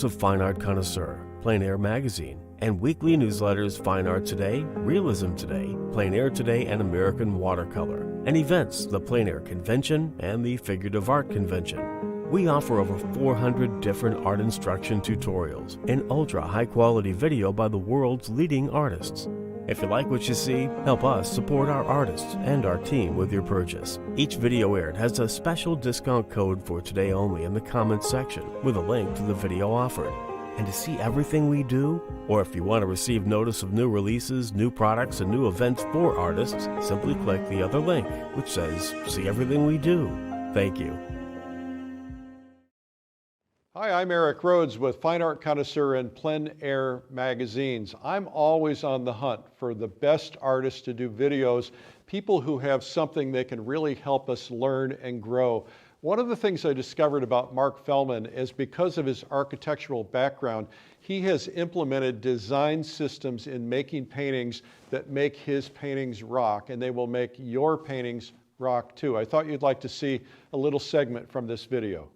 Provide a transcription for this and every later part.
of Fine Art Connoisseur, Plein Air Magazine, and weekly newsletters Fine Art Today, Realism Today, Plein Air Today, and American Watercolor, and events, the Plein Air Convention and the Figurative Art Convention. We offer over 400 different art instruction tutorials and ultra high quality video by the world's leading artists. If you like what you see, help us support our artists and our team with your purchase. Each video aired has a special discount code for today only in the comments section with a link to the video offered. And to see everything we do, or if you want to receive notice of new releases, new products, and new events for artists, simply click the other link, which says, "See everything we do." Thank you. Hi, I'm Eric Rhodes with Fine Art Connoisseur and Plein Air magazines. I'm always on the hunt for the best artists to do videos, people who have something that can really help us learn and grow. One of the things I discovered about Mark Fehlman is because of his architectural background, he has implemented design systems in making paintings that make his paintings rock, and they will make your paintings rock too. I thought you'd like to see a little segment from this video.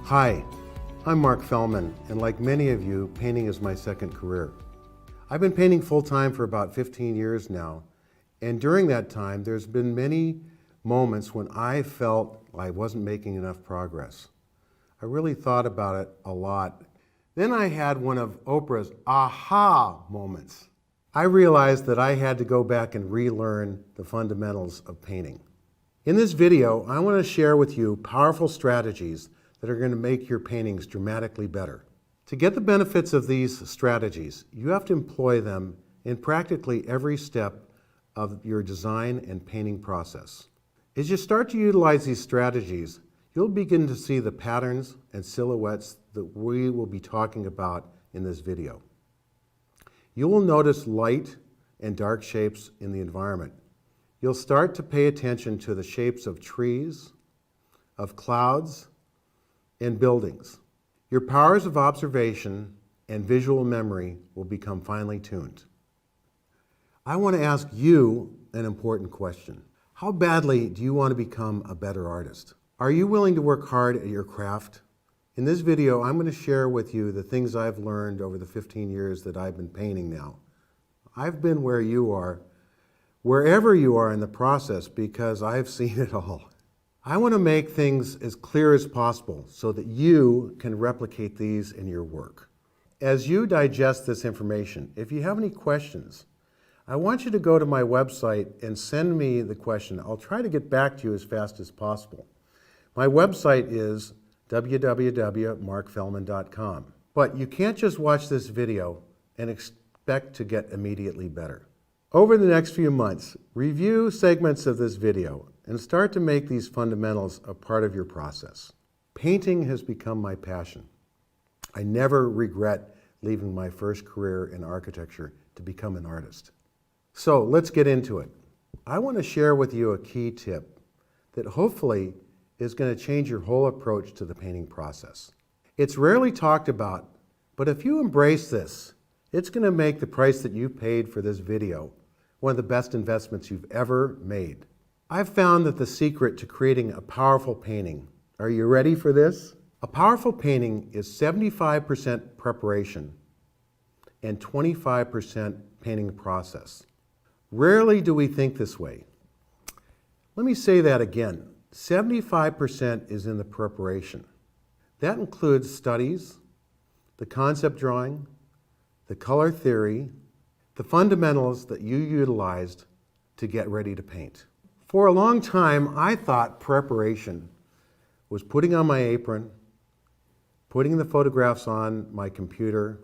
Hi, I'm Mark Fehlman, and like many of you, painting is my second career. I've been painting full-time for about 15 years now, and during that time, there's been many moments when I felt I wasn't making enough progress. I really thought about it a lot. Then I had one of Oprah's aha moments. I realized that I had to go back and relearn the fundamentals of painting. In this video, I want to share with you powerful strategies that are going to make your paintings dramatically better. To get the benefits of these strategies, you have to employ them in practically every step of your design and painting process. As you start to utilize these strategies, you'll begin to see the patterns and silhouettes that we will be talking about in this video. You will notice light and dark shapes in the environment. You'll start to pay attention to the shapes of trees, of clouds, and buildings. Your powers of observation and visual memory will become finely tuned. I want to ask you an important question. How badly do you want to become a better artist? Are you willing to work hard at your craft? In this video, I'm going to share with you the things I've learned over the 15 years that I've been painting now. I've been where you are, wherever you are in the process, because I've seen it all. I want to make things as clear as possible so that you can replicate these in your work. As you digest this information, if you have any questions, I want you to go to my website and send me the question. I'll try to get back to you as fast as possible. My website is www.markfehlman.com. But you can't just watch this video and expect to get immediately better. Over the next few months, review segments of this video and start to make these fundamentals a part of your process. Painting has become my passion. I never regret leaving my first career in architecture to become an artist. So let's get into it. I want to share with you a key tip that hopefully is going to change your whole approach to the painting process. It's rarely talked about, but if you embrace this, it's going to make the price that you paid for this video one of the best investments you've ever made. I've found that the secret to creating a powerful painting, are you ready for this? A powerful painting is 75% preparation and 25% painting process. Rarely do we think this way. Let me say that again. 75% is in the preparation. That includes studies, the concept drawing, the color theory, the fundamentals that you utilized to get ready to paint. For a long time, I thought preparation was putting on my apron, putting the photographs on my computer,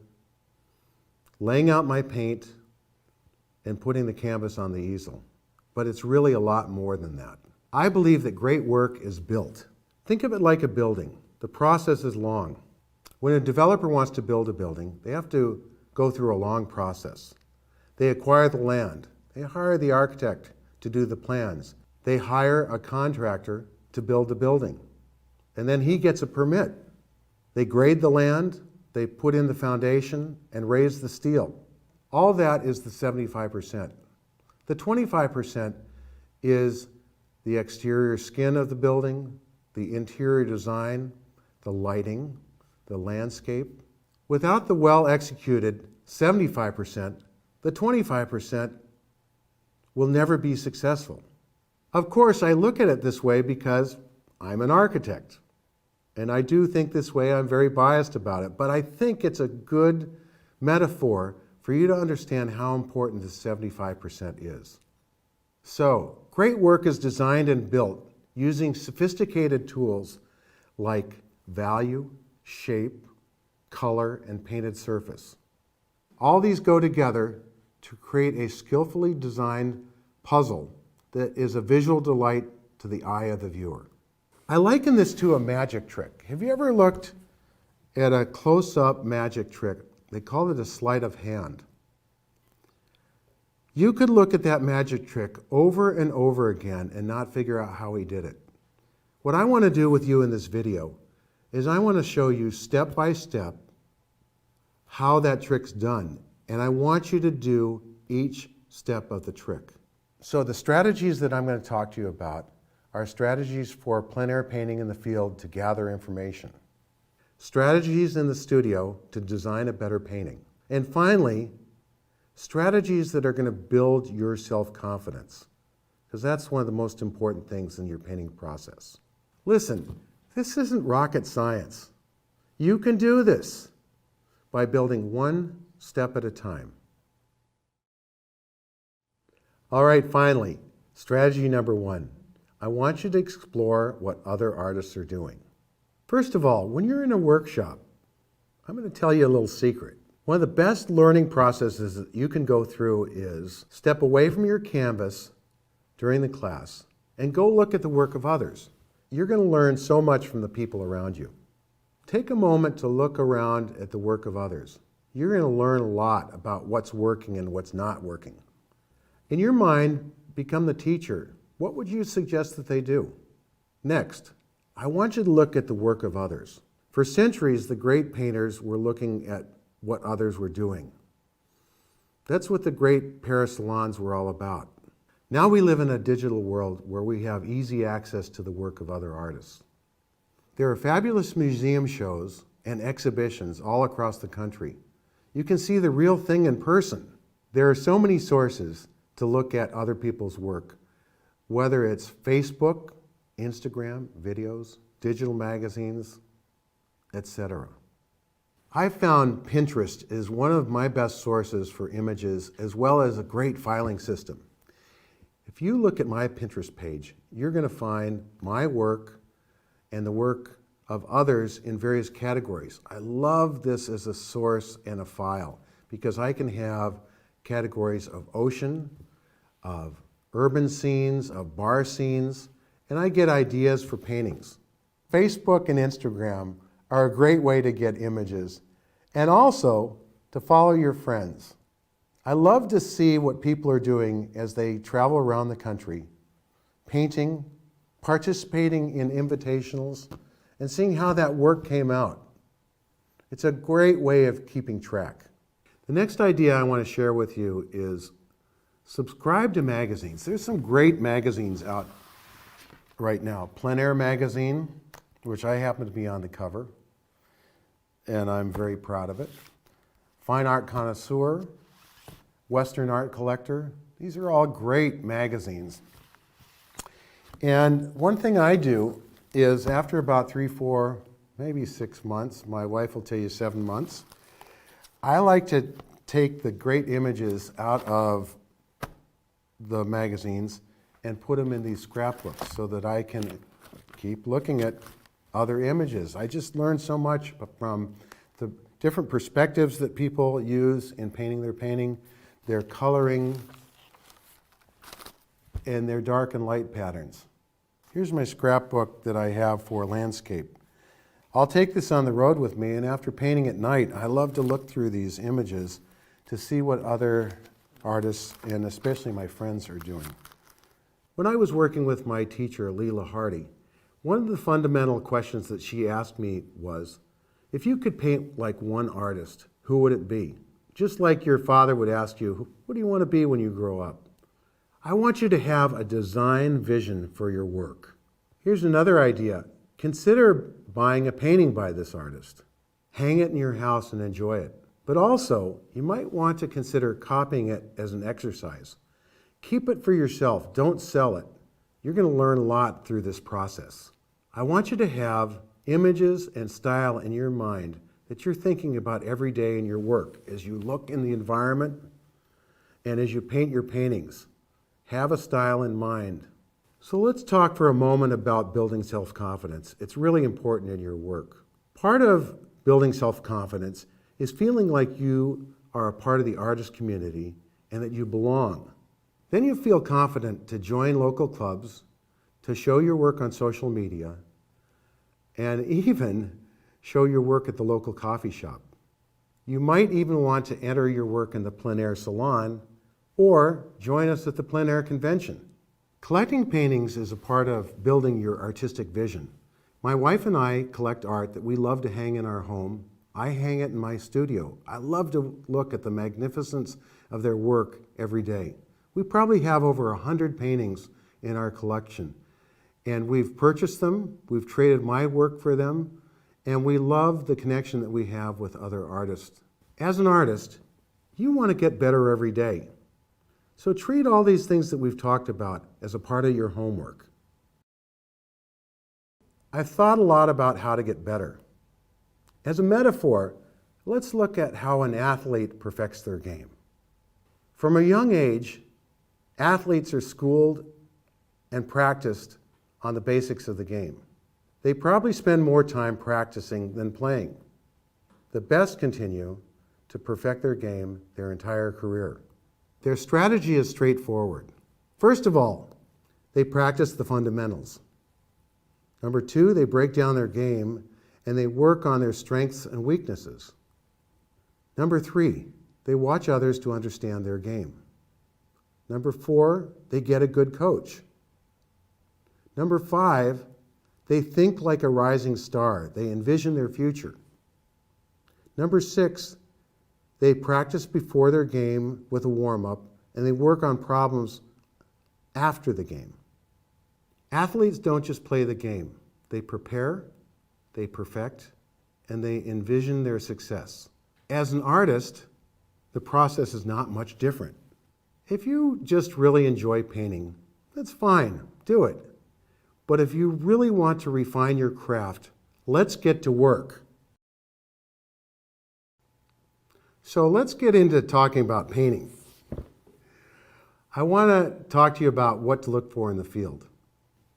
laying out my paint, and putting the canvas on the easel. But it's really a lot more than that. I believe that great work is built. Think of it like a building. The process is long. When a developer wants to build a building, they have to go through a long process. They acquire the land. They hire the architect to do the plans. They hire a contractor to build the building. and then he gets a permit. They grade the land, they put in the foundation, and raise the steel. All that is the 75%. The 25% is the exterior skin of the building, the interior design, the lighting, the landscape. Without the well-executed 75%, the 25% will never be successful. Of course, I look at it this way because I'm an architect. And I do think this way. I'm very biased about it. But I think it's a good metaphor for you to understand how important the 75% is. So, great work is designed and built using sophisticated tools like value, shape, color, and painted surface. All these go together to create a skillfully designed puzzle that is a visual delight to the eye of the viewer. I liken this to a magic trick. Have you ever looked at a close-up magic trick? They call it a sleight of hand. You could look at that magic trick over and over again and not figure out how he did it. What I want to do with you in this video is I want to show you step by step how that trick's done. And I want you to do each step of the trick. So the strategies that I'm going to talk to you about are strategies for plein air painting in the field to gather information, strategies in the studio to design a better painting, and finally, strategies that are going to build your self-confidence, because that's one of the most important things in your painting process. Listen, this isn't rocket science. You can do this by building one step at a time. All right, finally, strategy number one. I want you to explore what other artists are doing. First of all, when you're in a workshop, I'm going to tell you a little secret. One of the best learning processes that you can go through is step away from your canvas during the class and go look at the work of others. You're going to learn so much from the people around you. Take a moment to look around at the work of others. You're going to learn a lot about what's working and what's not working. In your mind, become the teacher. What would you suggest that they do? Next, I want you to look at the work of others. For centuries, the great painters were looking at what others were doing. That's what the great Paris salons were all about. Now we live in a digital world where we have easy access to the work of other artists. There are fabulous museum shows and exhibitions all across the country. You can see the real thing in person. There are so many sources to look at other people's work, whether it's Facebook, Instagram, videos, digital magazines, etc. I found Pinterest is one of my best sources for images as well as a great filing system. If you look at my Pinterest page, you're going to find my work and the work of others in various categories. I love this as a source and a file because I can have categories of ocean, of urban scenes, of bar scenes, and I get ideas for paintings. Facebook and Instagram are a great way to get images and also to follow your friends. I love to see what people are doing as they travel around the country, painting, participating in invitationals, and seeing how that work came out. It's a great way of keeping track. The next idea I want to share with you is subscribe to magazines. There's some great magazines out right now. Plein Air magazine, which I happen to be on the cover, and I'm very proud of it. Fine Art Connoisseur, Western Art Collector. These are all great magazines. And one thing I do is after about 3, 4, maybe 6 months, my wife will tell you 7 months, I like to take the great images out of the magazines and put them in these scrapbooks so that I can keep looking at other images. I just learned so much from the different perspectives that people use in painting their painting, their coloring, and their dark and light patterns. Here's my scrapbook that I have for landscape. I'll take this on the road with me, and after painting at night, I love to look through these images to see what other artists, and especially my friends, are doing. When I was working with my teacher, Leela Hardy, One of the fundamental questions that she asked me was, if you could paint like one artist, who would it be? Just like your father would ask you, what do you want to be when you grow up? I want you to have a design vision for your work. Here's another idea. Consider buying a painting by this artist. Hang it in your house and enjoy it. But also, you might want to consider copying it as an exercise. Keep it for yourself. Don't sell it. You're going to learn a lot through this process. I want you to have images and style in your mind that you're thinking about every day in your work as you look in the environment and as you paint your paintings. Have a style in mind. So let's talk for a moment about building self-confidence. It's really important in your work. Part of building self-confidence is feeling like you are a part of the artist community and that you belong. Then you feel confident to join local clubs, to show your work on social media, and even show your work at the local coffee shop. You might even want to enter your work in the plein air salon or join us at the plein air convention. Collecting paintings is a part of building your artistic vision. My wife and I collect art that we love to hang in our home. I hang it in my studio. I love to look at the magnificence of their work every day. We probably have over 100 paintings in our collection. And we've purchased them, we've traded my work for them, and we love the connection that we have with other artists. As an artist, you want to get better every day. So treat all these things that we've talked about as a part of your homework. I've thought a lot about how to get better. As a metaphor, let's look at how an athlete perfects their game. From a young age, athletes are schooled and practiced on the basics of the game. They probably spend more time practicing than playing. The best continue to perfect their game their entire career. Their strategy is straightforward. First of all, they practice the fundamentals. Number two, they break down their game and they work on their strengths and weaknesses. Number three, they watch others to understand their game. Number four, they get a good coach. Number five, they think like a rising star. They envision their future. Number six, they practice before their game with a warm-up, and they work on problems after the game. Athletes don't just play the game. They prepare, they perfect, and they envision their success. As an artist, the process is not much different. If you just really enjoy painting, that's fine, do it. But if you really want to refine your craft, let's get to work. So let's get into talking about painting. I want to talk to you about what to look for in the field.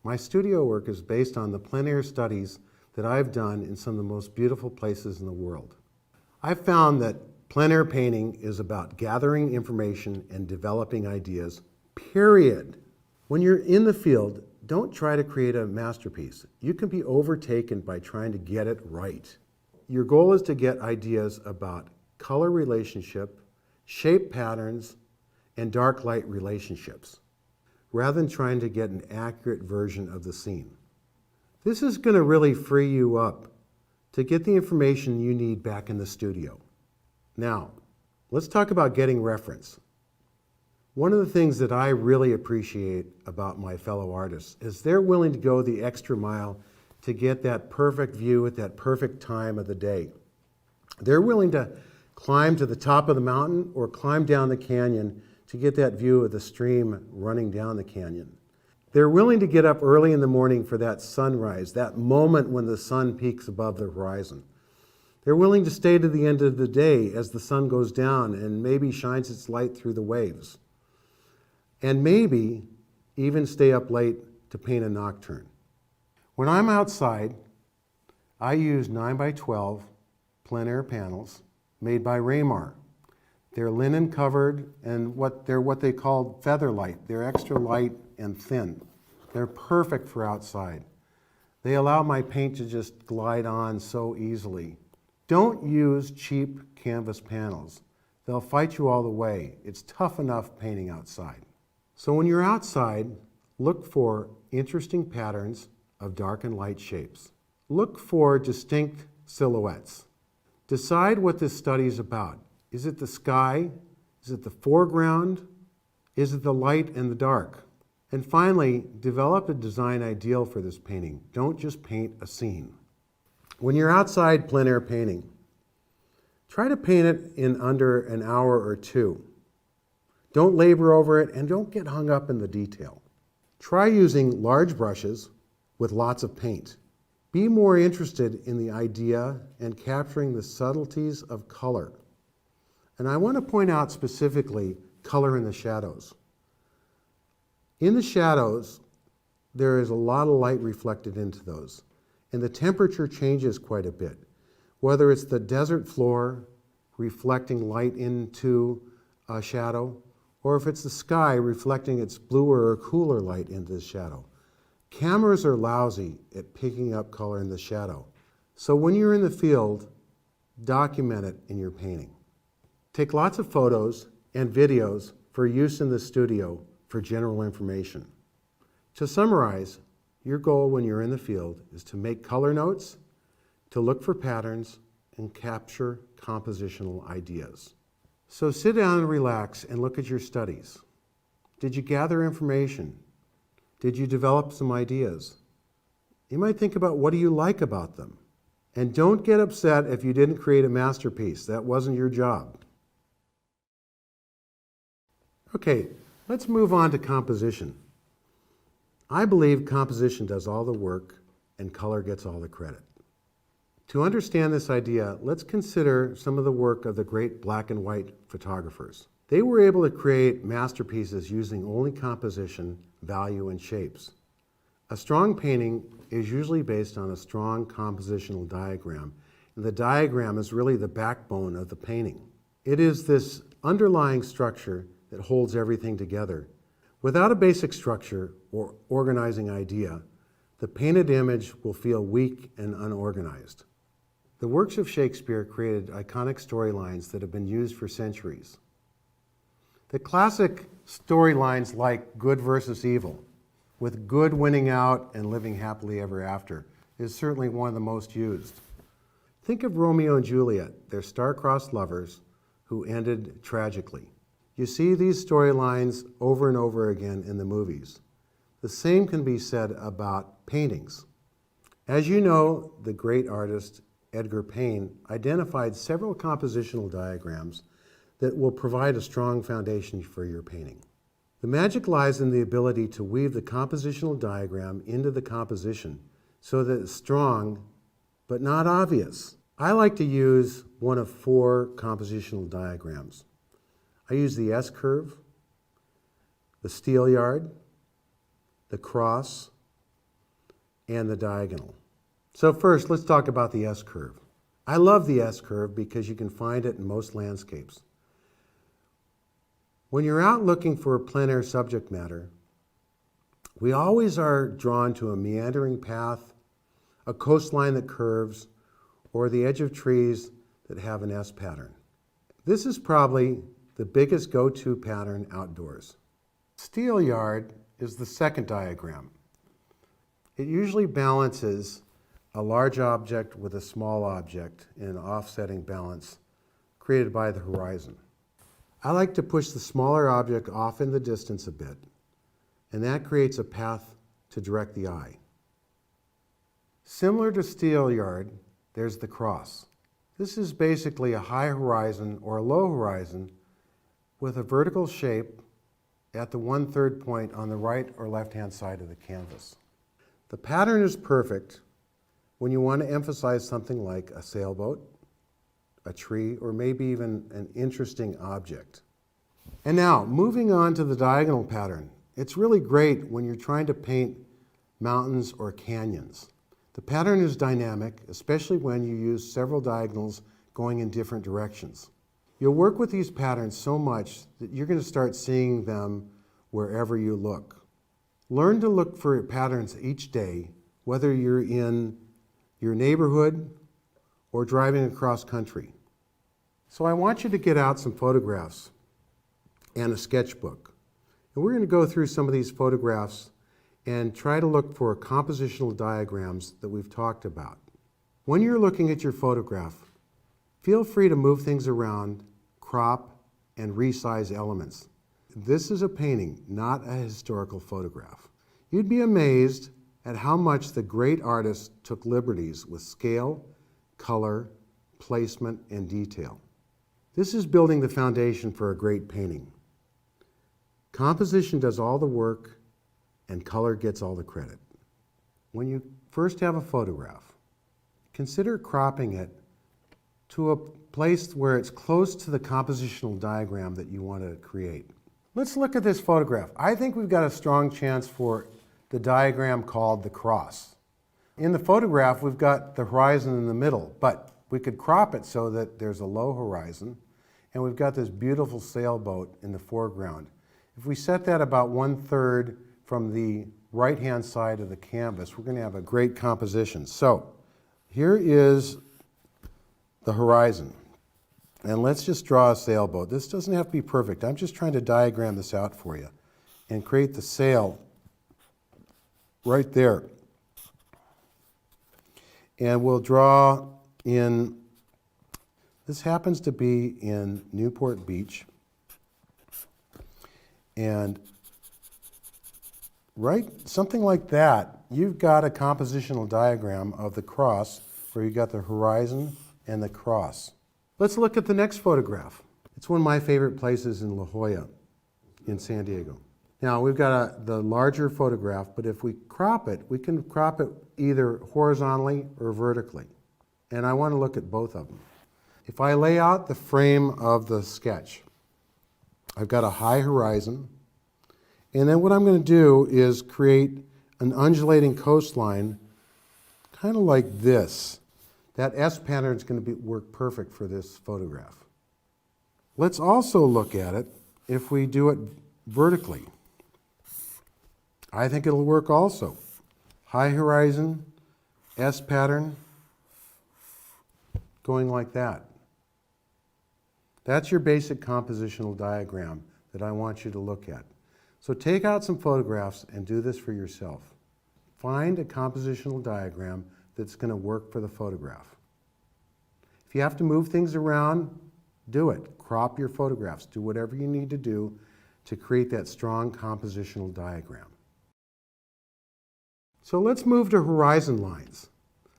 My studio work is based on the plein air studies that I've done in some of the most beautiful places in the world. I've found that plein air painting is about gathering information and developing ideas, period. When you're in the field, don't try to create a masterpiece. You can be overtaken by trying to get it right. Your goal is to get ideas about color relationship, shape patterns, and dark light relationships, rather than trying to get an accurate version of the scene. This is going to really free you up to get the information you need back in the studio. Now, let's talk about getting reference. One of the things that I really appreciate about my fellow artists is they're willing to go the extra mile to get that perfect view at that perfect time of the day. They're willing to climb to the top of the mountain or climb down the canyon to get that view of the stream running down the canyon. They're willing to get up early in the morning for that sunrise, that moment when the sun peaks above the horizon. They're willing to stay to the end of the day as the sun goes down and maybe shines its light through the waves. And maybe even stay up late to paint a nocturne. When I'm outside, I use 9x12 plein air panels made by Raymar. They're linen covered and they're what they call feather light. They're extra light and thin. They're perfect for outside. They allow my paint to just glide on so easily. Don't use cheap canvas panels. They'll fight you all the way. It's tough enough painting outside. So when you're outside, look for interesting patterns of dark and light shapes. Look for distinct silhouettes. Decide what this study is about. Is it the sky? Is it the foreground? Is it the light and the dark? And finally, develop a design ideal for this painting. Don't just paint a scene. When you're outside plein air painting, try to paint it in under an hour or two. Don't labor over it and don't get hung up in the detail. Try using large brushes with lots of paint. Be more interested in the idea and capturing the subtleties of color. And I want to point out specifically color in the shadows. In the shadows, there is a lot of light reflected into those, and the temperature changes quite a bit. Whether it's the desert floor reflecting light into a shadow, or if it's the sky reflecting its bluer or cooler light into the shadow. Cameras are lousy at picking up color in the shadow. So when you're in the field, document it in your painting. Take lots of photos and videos for use in the studio for general information. To summarize, your goal when you're in the field is to make color notes, to look for patterns, and capture compositional ideas. So sit down and relax and look at your studies. Did you gather information? Did you develop some ideas? You might think about what do you like about them? And don't get upset if you didn't create a masterpiece. That wasn't your job. Okay, let's move on to composition. I believe composition does all the work and color gets all the credit. To understand this idea, let's consider some of the work of the great black and white photographers. They were able to create masterpieces using only composition, value, and shapes. A strong painting is usually based on a strong compositional diagram, and the diagram is really the backbone of the painting. It is this underlying structure that holds everything together. Without a basic structure or organizing idea, the painted image will feel weak and unorganized. The works of Shakespeare created iconic storylines that have been used for centuries. The classic storylines like good versus evil, with good winning out and living happily ever after, is certainly one of the most used. Think of Romeo and Juliet, they're star-crossed lovers who ended tragically. You see these storylines over and over again in the movies. The same can be said about paintings. As you know, the great artist Edgar Payne identified several compositional diagrams that will provide a strong foundation for your painting. The magic lies in the ability to weave the compositional diagram into the composition so that it's strong but not obvious. I like to use one of 4 compositional diagrams. I use the S-curve, the steelyard, the cross, and the diagonal. So first, let's talk about the S-curve. I love the S-curve because you can find it in most landscapes. When you're out looking for plein air subject matter, we always are drawn to a meandering path, a coastline that curves, or the edge of trees that have an S pattern. This is probably the biggest go-to pattern outdoors. Steelyard is the second diagram. It usually balances a large object with a small object in an offsetting balance created by the horizon. I like to push the smaller object off in the distance a bit, and that creates a path to direct the eye. Similar to steelyard, there's the cross. This is basically a high horizon or a low horizon with a vertical shape at the 1/3 point on the right or left-hand side of the canvas. The pattern is perfect when you want to emphasize something like a sailboat, a tree, or maybe even an interesting object. And now, moving on to the diagonal pattern. It's really great when you're trying to paint mountains or canyons. The pattern is dynamic, especially when you use several diagonals going in different directions. You'll work with these patterns so much that you're going to start seeing them wherever you look. Learn to look for patterns each day, whether you're in your neighborhood or driving across country. So I want you to get out some photographs and a sketchbook. And we're going to go through some of these photographs and try to look for compositional diagrams that we've talked about. When you're looking at your photograph, feel free to move things around, crop, and resize elements. This is a painting, not a historical photograph. You'd be amazed at how much the great artist took liberties with scale, color, placement, and detail. This is building the foundation for a great painting. Composition does all the work, and color gets all the credit. When you first have a photograph, consider cropping it to a place where it's close to the compositional diagram that you want to create. Let's look at this photograph. I think we've got a strong chance for the diagram called the cross. In the photograph, we've got the horizon in the middle, but we could crop it so that there's a low horizon, and we've got this beautiful sailboat in the foreground. If we set that about 1/3 from the right-hand side of the canvas, we're going to have a great composition. So here is the horizon. And let's just draw a sailboat. This doesn't have to be perfect. I'm just trying to diagram this out for you and create the sail right there. And we'll draw in, this happens to be in Newport Beach. And right, something like that, you've got a compositional diagram of the cross where you've got the horizon and the cross. Let's look at the next photograph. It's one of my favorite places in La Jolla, in San Diego. Now, we've got the larger photograph, but if we crop it, we can crop it either horizontally or vertically. And I want to look at both of them. If I lay out the frame of the sketch, I've got a high horizon, and then what I'm going to do is create an undulating coastline, kind of like this. That S pattern is going to work perfect for this photograph. Let's also look at it if we do it vertically. I think it'll work also. High horizon, S pattern, going like that. That's your basic compositional diagram that I want you to look at. So take out some photographs and do this for yourself. Find a compositional diagram that's going to work for the photograph. If you have to move things around, do it. Crop your photographs. Do whatever you need to do to create that strong compositional diagram. So let's move to horizon lines.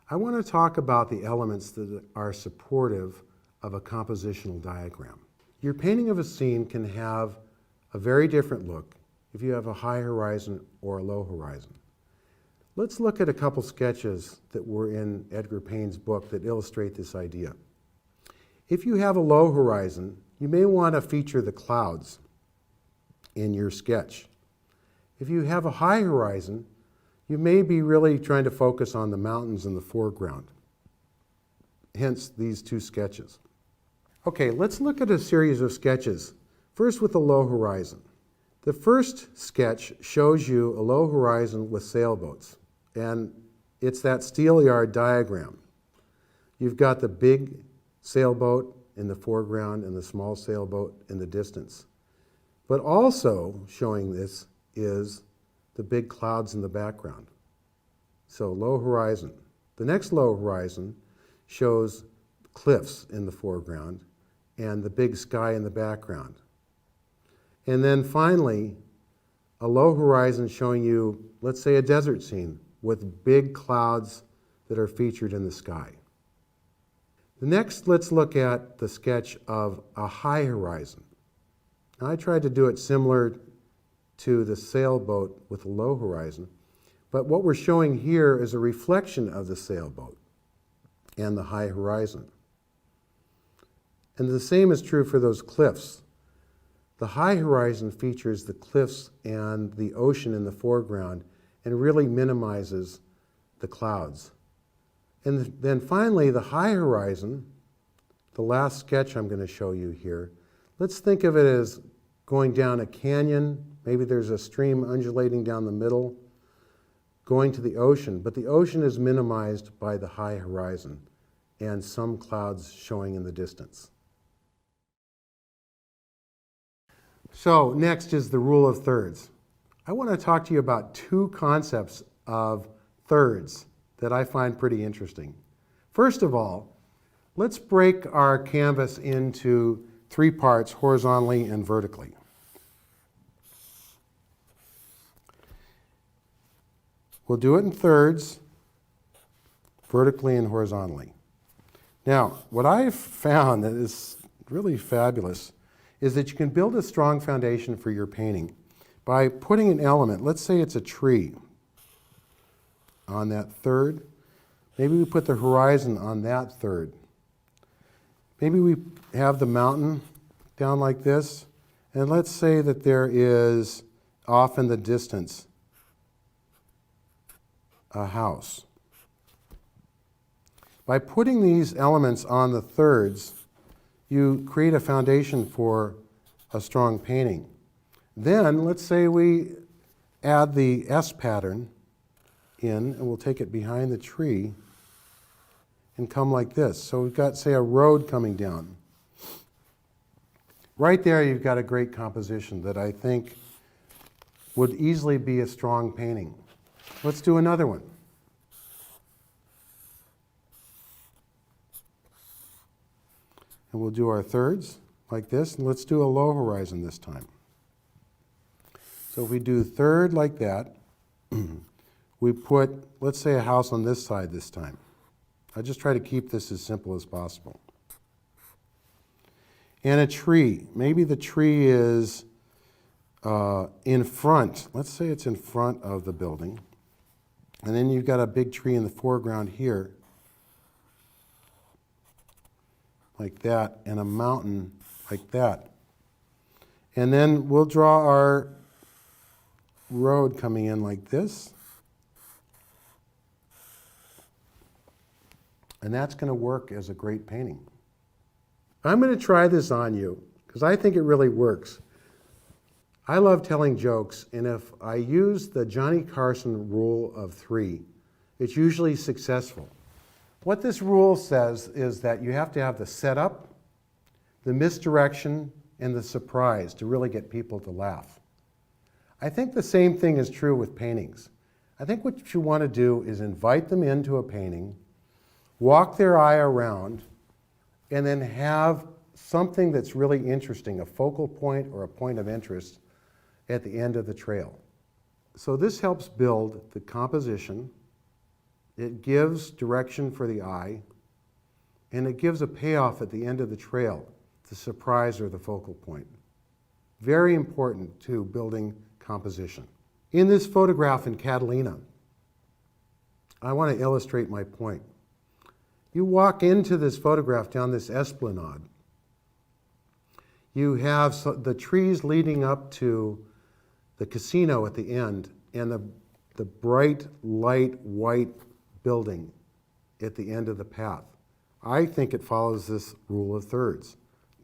I want to talk about the elements that are supportive of a compositional diagram. Your painting of a scene can have a very different look if you have a high horizon or a low horizon. Let's look at a couple sketches that were in Edgar Payne's book that illustrate this idea. If you have a low horizon, you may want to feature the clouds in your sketch. If you have a high horizon, you may be really trying to focus on the mountains in the foreground. Hence these two sketches. Okay, let's look at a series of sketches. First with the low horizon. The first sketch shows you a low horizon with sailboats, and it's that steelyard diagram. You've got the big sailboat in the foreground and the small sailboat in the distance. But also showing this is the big clouds in the background. So low horizon. The next low horizon shows cliffs in the foreground and the big sky in the background. And then finally, a low horizon showing you, let's say, a desert scene with big clouds that are featured in the sky. Next, let's look at the sketch of a high horizon. Now, I tried to do it similar to the sailboat with a low horizon, but what we're showing here is a reflection of the sailboat and the high horizon. And the same is true for those cliffs. The high horizon features the cliffs and the ocean in the foreground and really minimizes the clouds. And then finally, the high horizon, the last sketch I'm going to show you here, let's think of it as going down a canyon. Maybe there's a stream undulating down the middle, going to the ocean, but the ocean is minimized by the high horizon and some clouds showing in the distance. So next is the rule of thirds. I want to talk to you about two concepts of thirds that I find pretty interesting. First of all, let's break our canvas into three parts, horizontally and vertically. We'll do it in thirds, vertically and horizontally. Now, what I've found that is really fabulous is that you can build a strong foundation for your painting by putting an element, let's say it's a tree, on that third. Maybe we put the horizon on that third. Maybe we have the mountain down like this, and let's say that there is off in the distance a house. By putting these elements on the thirds, you create a foundation for a strong painting. Then let's say we add the S pattern in, and we'll take it behind the tree and come like this. So we've got, say, a road coming down. Right there you've got a great composition that I think would easily be a strong painting. Let's do another one. And we'll do our thirds like this, and let's do a low horizon this time. So if we do third like that, we put, let's say, a house on this side this time. I just try to keep this as simple as possible. And a tree. Maybe the tree is in front. Let's say it's in front of the building. And then you've got a big tree in the foreground here, like that, and a mountain like that. And then we'll draw our road coming in like this. And that's going to work as a great painting. I'm going to try this on you because I think it really works. I love telling jokes, and if I use the Johnny Carson rule of 3, it's usually successful. What this rule says is that you have to have the setup, the misdirection, and the surprise to really get people to laugh. I think the same thing is true with paintings. I think what you want to do is invite them into a painting, walk their eye around, and then have something that's really interesting, a focal point or a point of interest at the end of the trail. So this helps build the composition, it gives direction for the eye, and it gives a payoff at the end of the trail, the surprise or the focal point. Very important to building composition. In this photograph in Catalina, I want to illustrate my point. You walk into this photograph down this esplanade. You have the trees leading up to the casino at the end and the bright light white building at the end of the path. I think it follows this rule of thirds,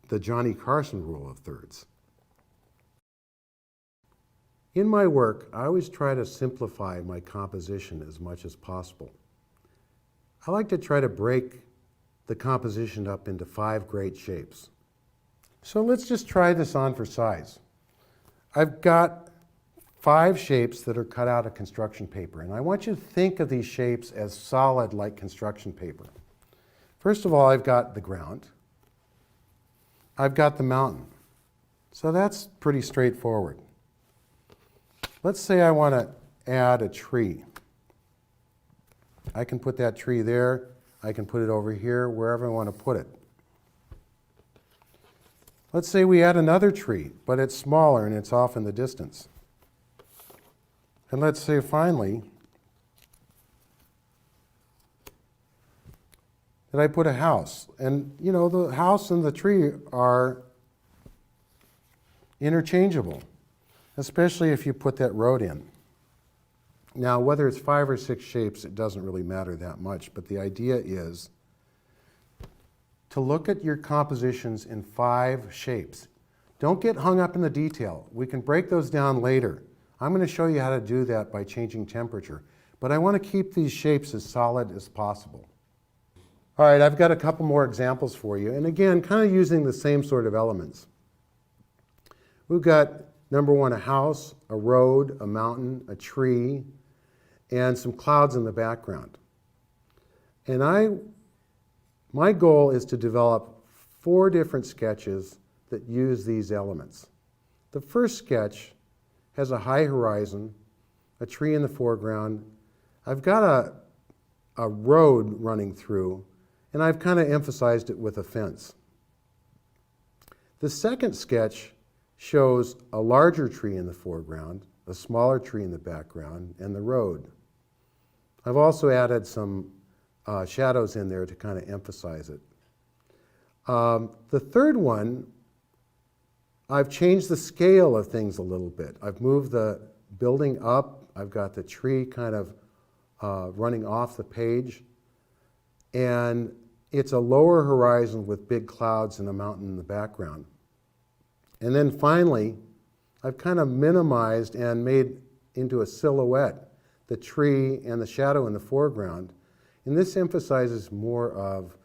the Johnny Carson rule of thirds. In my work, I always try to simplify my composition as much as possible. I like to try to break the composition up into 5 great shapes. So let's just try this on for size. I've got 5 shapes that are cut out of construction paper, and I want you to think of these shapes as solid like construction paper. First of all, I've got the ground. I've got the mountain. So that's pretty straightforward. Let's say I want to add a tree. I can put that tree there. I can put it over here, wherever I want to put it. Let's say we add another tree, but it's smaller and it's off in the distance. And let's say finally that I put a house. And you know, the house and the tree are interchangeable, especially if you put that road in. Now, whether it's 5 or 6 shapes, it doesn't really matter that much, but the idea is to look at your compositions in 5 shapes. Don't get hung up in the detail. We can break those down later. I'm going to show you how to do that by changing temperature, but I want to keep these shapes as solid as possible. All right, I've got a couple more examples for you, and again, kind of using the same sort of elements. We've got Number one, a house, a road, a mountain, a tree, and some clouds in the background. And my goal is to develop 4 different sketches that use these elements. The first sketch has a high horizon, a tree in the foreground. I've got a road running through, and I've kind of emphasized it with a fence. The second sketch shows a larger tree in the foreground, a smaller tree in the background, and the road. I've also added some shadows in there to kind of emphasize it. The third one, I've changed the scale of things a little bit. I've moved the building up. I've got the tree kind of running off the page. And it's a lower horizon with big clouds and a mountain in the background. And then finally, I've kind of minimized and made into a silhouette the tree and the shadow in the foreground. And this emphasizes more of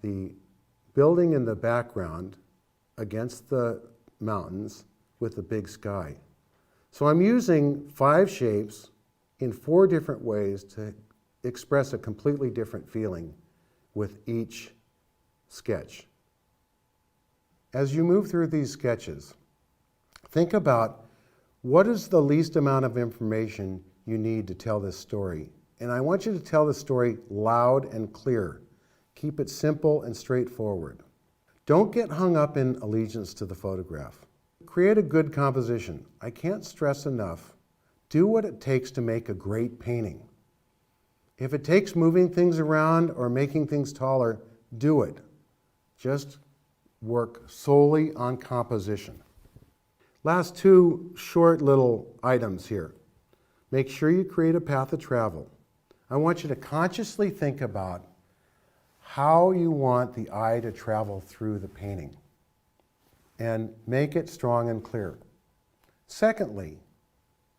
the building in the background against the mountains with the big sky. So I'm using 5 shapes in 4 different ways to express a completely different feeling with each sketch. As you move through these sketches, think about what is the least amount of information you need to tell this story. And I want you to tell the story loud and clear. Keep it simple and straightforward. Don't get hung up in allegiance to the photograph. Create a good composition. I can't stress enough, do what it takes to make a great painting. If it takes moving things around or making things taller, do it. Just work solely on composition. Last 2 short little items here. Make sure you create a path of travel. I want you to consciously think about how you want the eye to travel through the painting and make it strong and clear. Secondly,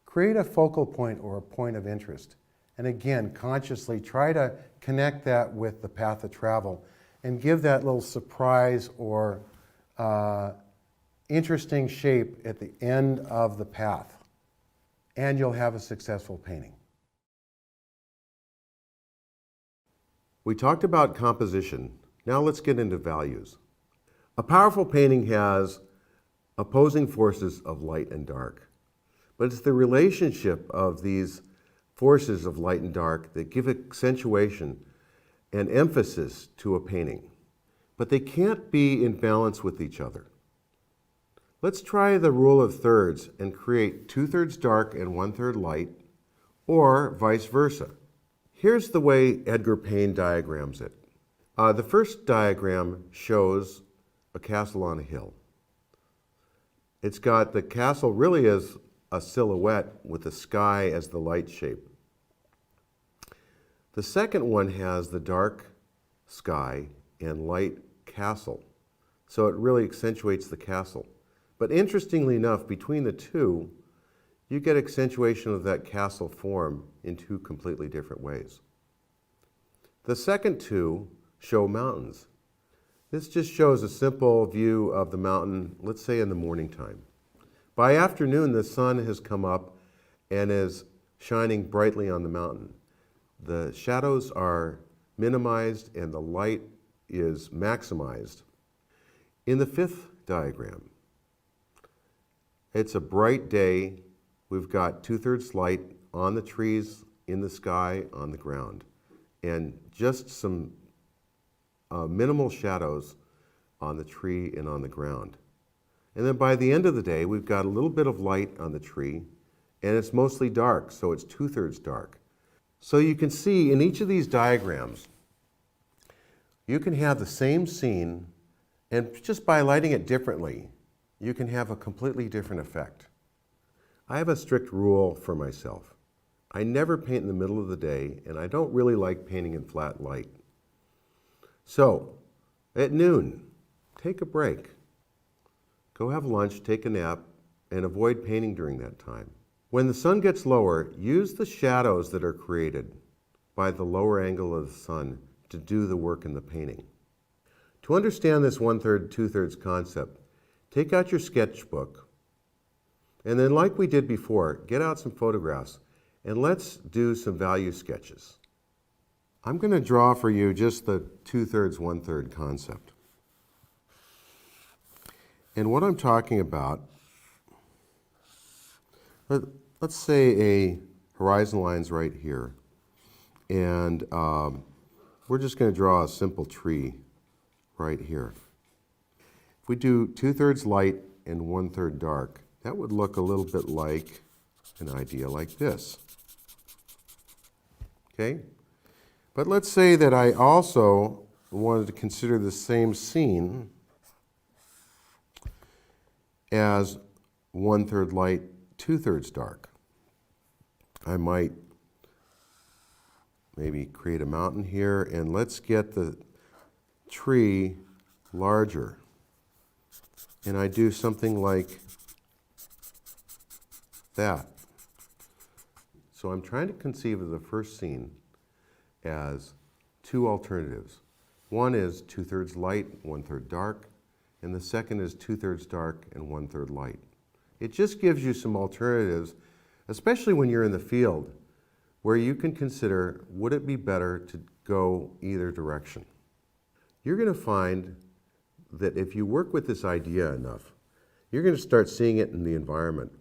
create a focal point or a point of interest. And again, consciously try to connect that with the path of travel and give that little surprise or interesting shape at the end of the path. And you'll have a successful painting. We talked about composition. Now let's get into values. A powerful painting has opposing forces of light and dark. But it's the relationship of these forces of light and dark that give accentuation and emphasis to a painting. But they can't be in balance with each other. Let's try the rule of thirds and create 2/3 dark and 1/3 light, or vice versa. Here's the way Edgar Payne diagrams it. The first diagram shows a castle on a hill. It's got the castle really as a silhouette with the sky as the light shape. The second one has the dark sky and light castle, so it really accentuates the castle. But interestingly enough, between the two, you get accentuation of that castle form in 2 completely different ways. The second 2 show mountains. This just shows a simple view of the mountain, let's say in the morning time. By afternoon, the sun has come up and is shining brightly on the mountain. The shadows are minimized and the light is maximized. In the 5th diagram, it's a bright day. We've got 2/3 light on the trees, in the sky, on the ground, and just some minimal shadows on the tree and on the ground. And then by the end of the day, we've got a little bit of light on the tree, and it's mostly dark, so it's 2/3 dark. So you can see in each of these diagrams, you can have the same scene, and just by lighting it differently, you can have a completely different effect. I have a strict rule for myself. I never paint in the middle of the day, and I don't really like painting in flat light. So, at noon, take a break. Go have lunch, take a nap, and avoid painting during that time. When the sun gets lower, use the shadows that are created by the lower angle of the sun to do the work in the painting. To understand this 1/3, 2/3 concept, take out your sketchbook And then like we did before, get out some photographs and let's do some value sketches. I'm going to draw for you just the 2/3, 1/3 concept. And what I'm talking about, let's say a horizon line's right here. And we're just going to draw a simple tree right here. If we do 2/3 light and 1/3 dark, that would look a little bit like an idea like this. Okay? But let's say that I also wanted to consider the same scene as 1/3 light, 2/3 dark. I might maybe create a mountain here, and let's get the tree larger. And I do something like that. So I'm trying to conceive of the first scene as two alternatives. One is 2/3 light, 1/3 dark, and the second is 2/3 dark and 1/3 light. It just gives you some alternatives, especially when you're in the field, where you can consider, would it be better to go either direction? You're going to find that if you work with this idea enough, you're going to start seeing it in the environment.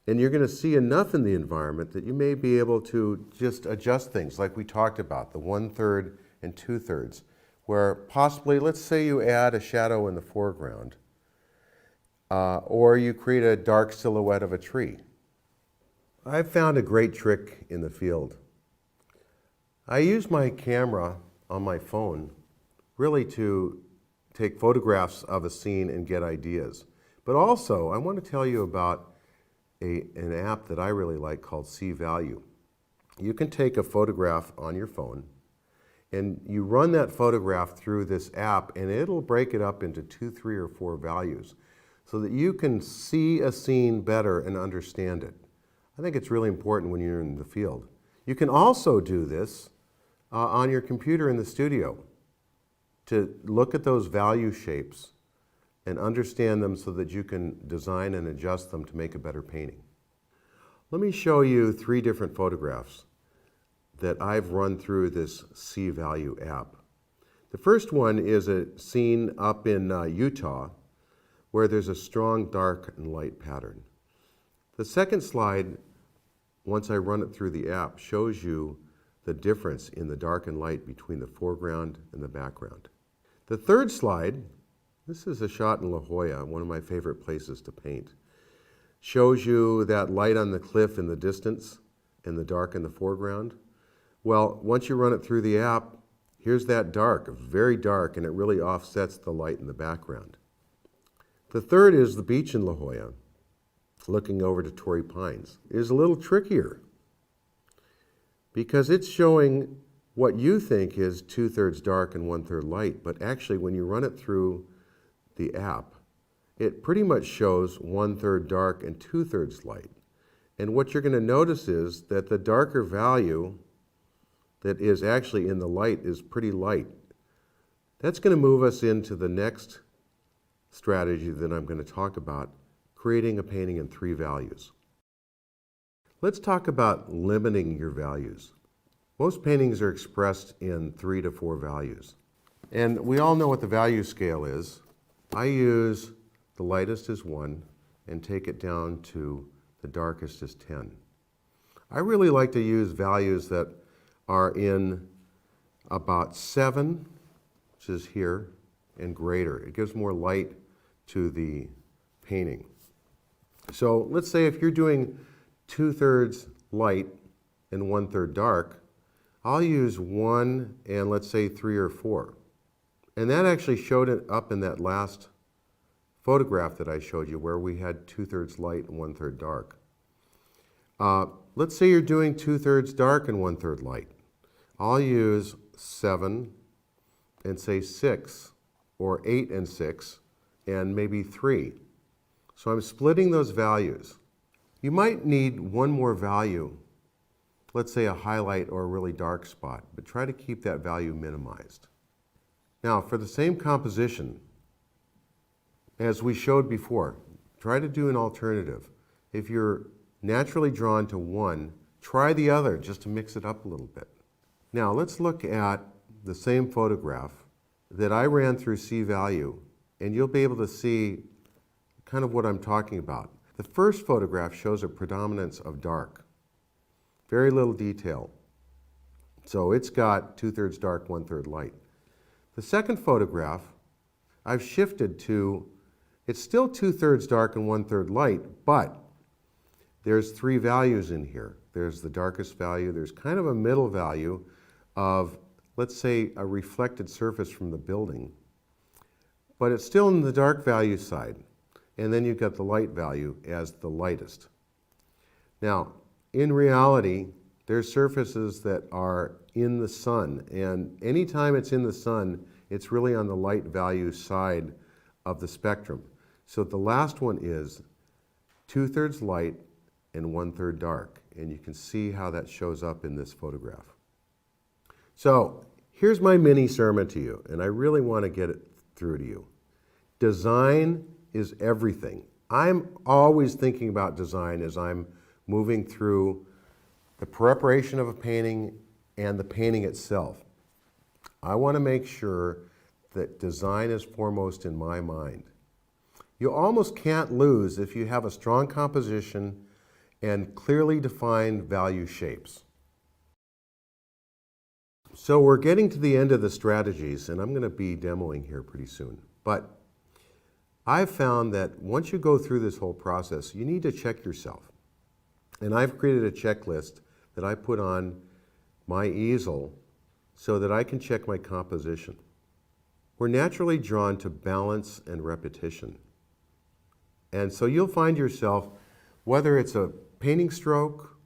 And you're going to see enough in the environment that you may be able to just adjust things like we talked about, the 1/3 and 2/3, where possibly, let's say you add a shadow in the foreground, or you create a dark silhouette of a tree. I've found a great trick in the field. I use my camera on my phone really to take photographs of a scene and get ideas. But also, I want to tell you about an app that I really like called See Value. You can take a photograph on your phone and you run that photograph through this app and it'll break it up into 2, 3, or 4 values so that you can see a scene better and understand it. I think it's really important when you're in the field. You can also do this on your computer in the studio to look at those value shapes and understand them so that you can design and adjust them to make a better painting. Let me show you 3 different photographs that I've run through this See Value app. The first one is a scene up in Utah where there's a strong dark and light pattern. The second slide, once I run it through the app, shows you the difference in the dark and light between the foreground and the background. The third slide, this is a shot in La Jolla, one of my favorite places to paint, shows you that light on the cliff in the distance and the dark in the foreground. Well, once you run it through the app, here's that dark, very dark, and it really offsets the light in the background. The third is the beach in La Jolla, looking over to Torrey Pines. It is a little trickier because it's showing what you think is 2/3 dark and 1/3 light, but actually when you run it through the app, it pretty much shows 1/3 dark and 2/3 light. And what you're going to notice is that the darker value that is actually in the light is pretty light. That's going to move us into the next strategy that I'm going to talk about, creating a painting in 3 values. Let's talk about limiting your values. Most paintings are expressed in 3 to 4 values. And we all know what the value scale is. I use the lightest as 1 and take it down to the darkest as 10. I really like to use values that are in about 7, which is here, and greater. It gives more light to the painting. So let's say if you're doing 2/3 light and 1/3 dark, I'll use 1 and let's say 3 or 4. And that actually showed it up in that last photograph that I showed you where we had 2/3 light and 1/3 dark. Let's say you're doing 2/3 dark and 1/3 light. I'll use 7 and say 6, or 8 and 6, and maybe 3. So I'm splitting those values. You might need one more value, let's say a highlight or a really dark spot, but try to keep that value minimized. Now, for the same composition, as we showed before, try to do an alternative. If you're naturally drawn to one, try the other just to mix it up a little bit. Now let's look at the same photograph that I ran through C-value, and you'll be able to see kind of what I'm talking about. The first photograph shows a predominance of dark, very little detail. So it's got 2/3 dark, 1/3 light. The second photograph, I've shifted to, it's still 2/3 dark and 1/3 light, but there's 3 values in here. There's the darkest value, there's kind of a middle value of, let's say, a reflected surface from the building, but it's still in the dark value side. And then you've got the light value as the lightest. Now, in reality, there's surfaces that are in the sun, and anytime it's in the sun, it's really on the light value side of the spectrum. So the last one is 2/3 light and 1/3 dark, and you can see how that shows up in this photograph. So here's my mini sermon to you, and I really want to get it through to you. Design is everything. I'm always thinking about design as I'm moving through the preparation of a painting and the painting itself. I want to make sure that design is foremost in my mind. You almost can't lose if you have a strong composition and clearly defined value shapes. So we're getting to the end of the strategies, and I'm going to be demoing here pretty soon. But I've found that once you go through this whole process, you need to check yourself. And I've created a checklist that I put on my easel so that I can check my composition. We're naturally drawn to balance and repetition. And so you'll find yourself, whether it's a painting stroke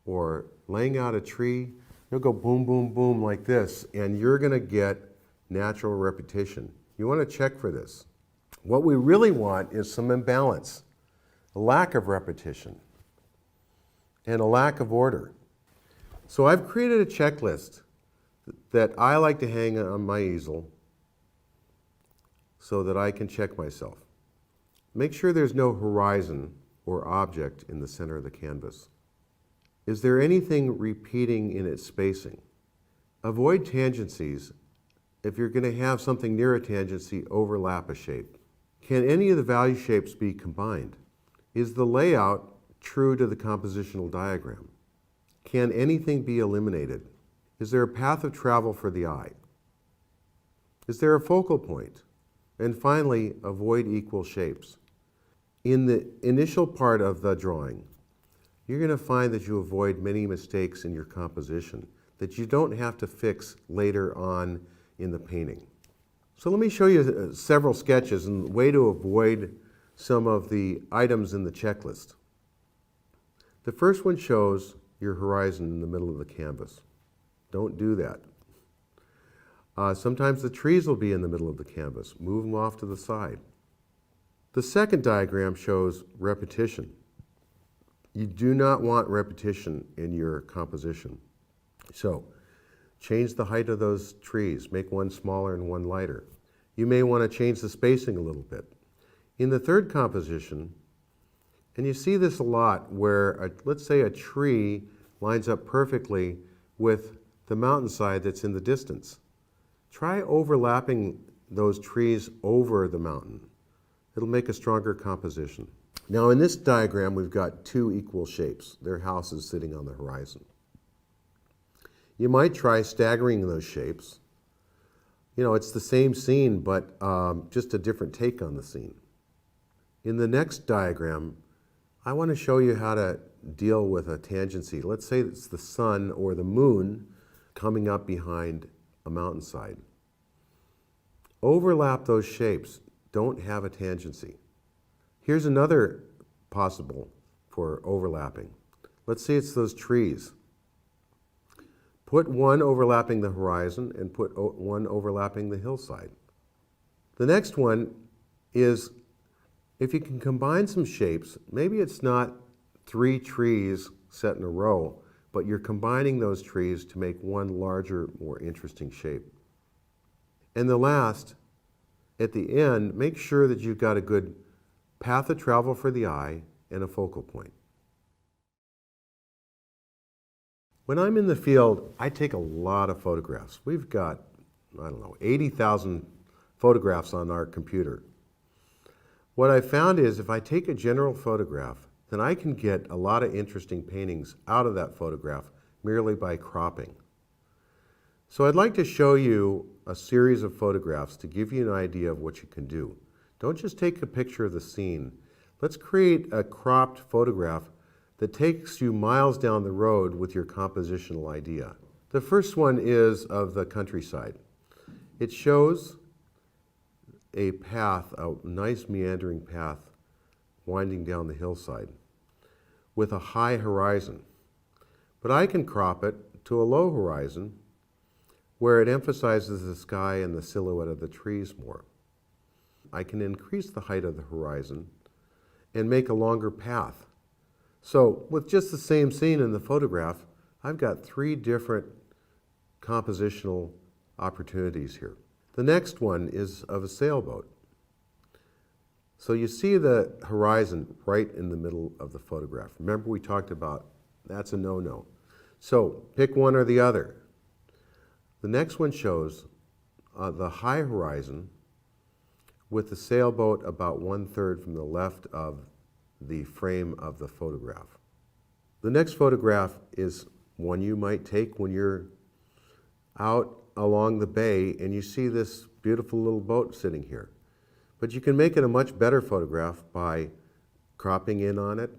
or laying out a tree, you'll go boom, boom, boom like this, and you're going to get natural repetition. You want to check for this. What we really want is some imbalance, a lack of repetition, and a lack of order. So I've created a checklist that I like to hang on my easel so that I can check myself. Make sure there's no horizon or object in the center of the canvas. Is there anything repeating in its spacing? Avoid tangencies. If you're going to have something near a tangency, overlap a shape. Can any of the value shapes be combined? Is the layout true to the compositional diagram? Can anything be eliminated? Is there a path of travel for the eye? Is there a focal point? And finally, avoid equal shapes. In the initial part of the drawing, you're going to find that you avoid many mistakes in your composition that you don't have to fix later on in the painting. So let me show you several sketches and the way to avoid some of the items in the checklist. The first one shows your horizon in the middle of the canvas. Don't do that. Sometimes the trees will be in the middle of the canvas. Move them off to the side. The second diagram shows repetition. You do not want repetition in your composition. So change the height of those trees. Make one smaller and one lighter. You may want to change the spacing a little bit. In the third composition, and you see this a lot where, let's say a tree lines up perfectly with the mountainside that's in the distance. Try overlapping those trees over the mountain. It'll make a stronger composition. Now in this diagram, we've got two equal shapes. They're houses sitting on the horizon. You might try staggering those shapes. You know, it's the same scene, but just a different take on the scene. In the next diagram, I want to show you how to deal with a tangency. Let's say it's the sun or the moon coming up behind a mountainside. Overlap those shapes. Don't have a tangency. Here's another possible for overlapping. Let's say it's those trees. Put one overlapping the horizon and put one overlapping the hillside. The next one is, if you can combine some shapes, maybe it's not 3 trees set in a row, but you're combining those trees to make one larger, more interesting shape. And the last, at the end, make sure that you've got a good path of travel for the eye and a focal point. When I'm in the field, I take a lot of photographs. We've got, 80,000 photographs on our computer. What I found is if I take a general photograph, then I can get a lot of interesting paintings out of that photograph merely by cropping. So I'd like to show you a series of photographs to give you an idea of what you can do. Don't just take a picture of the scene. Let's create a cropped photograph that takes you miles down the road with your compositional idea. The first one is of the countryside. It shows a path, a nice meandering path winding down the hillside with a high horizon. But I can crop it to a low horizon where it emphasizes the sky and the silhouette of the trees more. I can increase the height of the horizon and make a longer path. So with just the same scene in the photograph, I've got 3 different compositional opportunities here. The next one is of a sailboat. So you see the horizon right in the middle of the photograph. Remember we talked about that's a no-no. So pick one or the other. The next one shows the high horizon with the sailboat about 1/3 from the left of the frame of the photograph. The next photograph is one you might take when you're out along the bay and you see this beautiful little boat sitting here. But you can make it a much better photograph by cropping in on it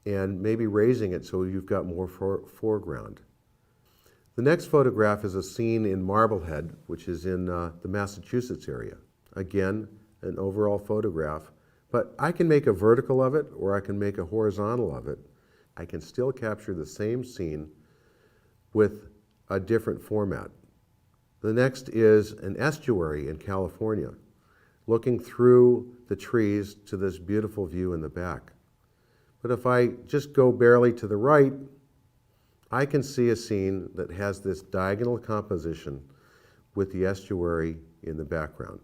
and maybe raising it so you've got more foreground. The next photograph is a scene in Marblehead, which is in the Massachusetts area. Again, an overall photograph, but I can make a vertical of it or I can make a horizontal of it. I can still capture the same scene with a different format. The next is an estuary in California, looking through the trees to this beautiful view in the back. But if I just go barely to the right, I can see a scene that has this diagonal composition with the estuary in the background.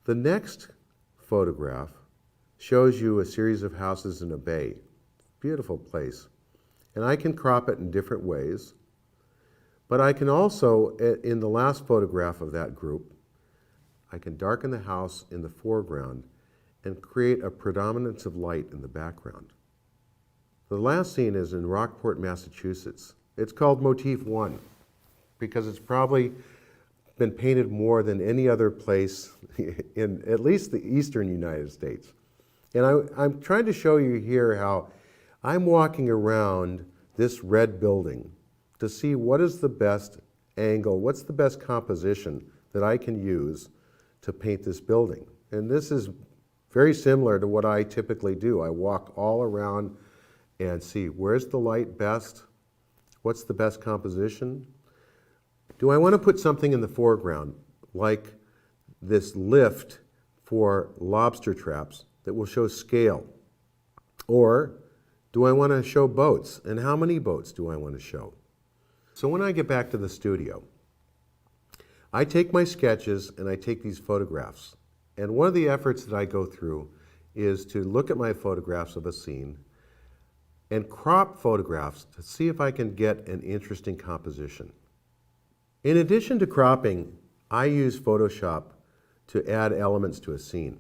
The next photograph shows you a series of houses in a bay. Beautiful place. And I can crop it in different ways. But I can also, in the last photograph of that group, I can darken the house in the foreground and create a predominance of light in the background. The last scene is in Rockport, Massachusetts. It's called Motif 1 because it's probably been painted more than any other place in at least the eastern United States. And I'm trying to show you here how I'm walking around this red building to see what is the best angle, what's the best composition that I can use to paint this building. And this is very similar to what I typically do. I walk all around and see where's the light best, what's the best composition. Do I want to put something in the foreground like this lift for lobster traps that will show scale? Or do I want to show boats? And how many boats do I want to show? So when I get back to the studio, I take my sketches and I take these photographs. And one of the efforts that I go through is to look at my photographs of a scene and crop photographs to see if I can get an interesting composition. In addition to cropping, I use Photoshop to add elements to a scene.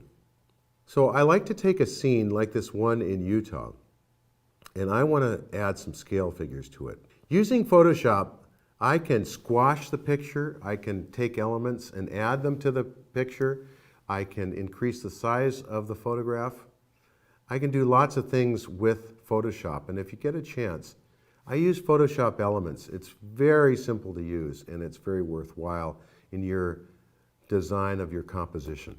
So I like to take a scene like this one in Utah, and I want to add some scale figures to it. Using Photoshop, I can squash the picture, I can take elements and add them to the picture, I can increase the size of the photograph. I can do lots of things with Photoshop, and if you get a chance, I use Photoshop Elements. It's very simple to use, and it's very worthwhile in your design of your composition.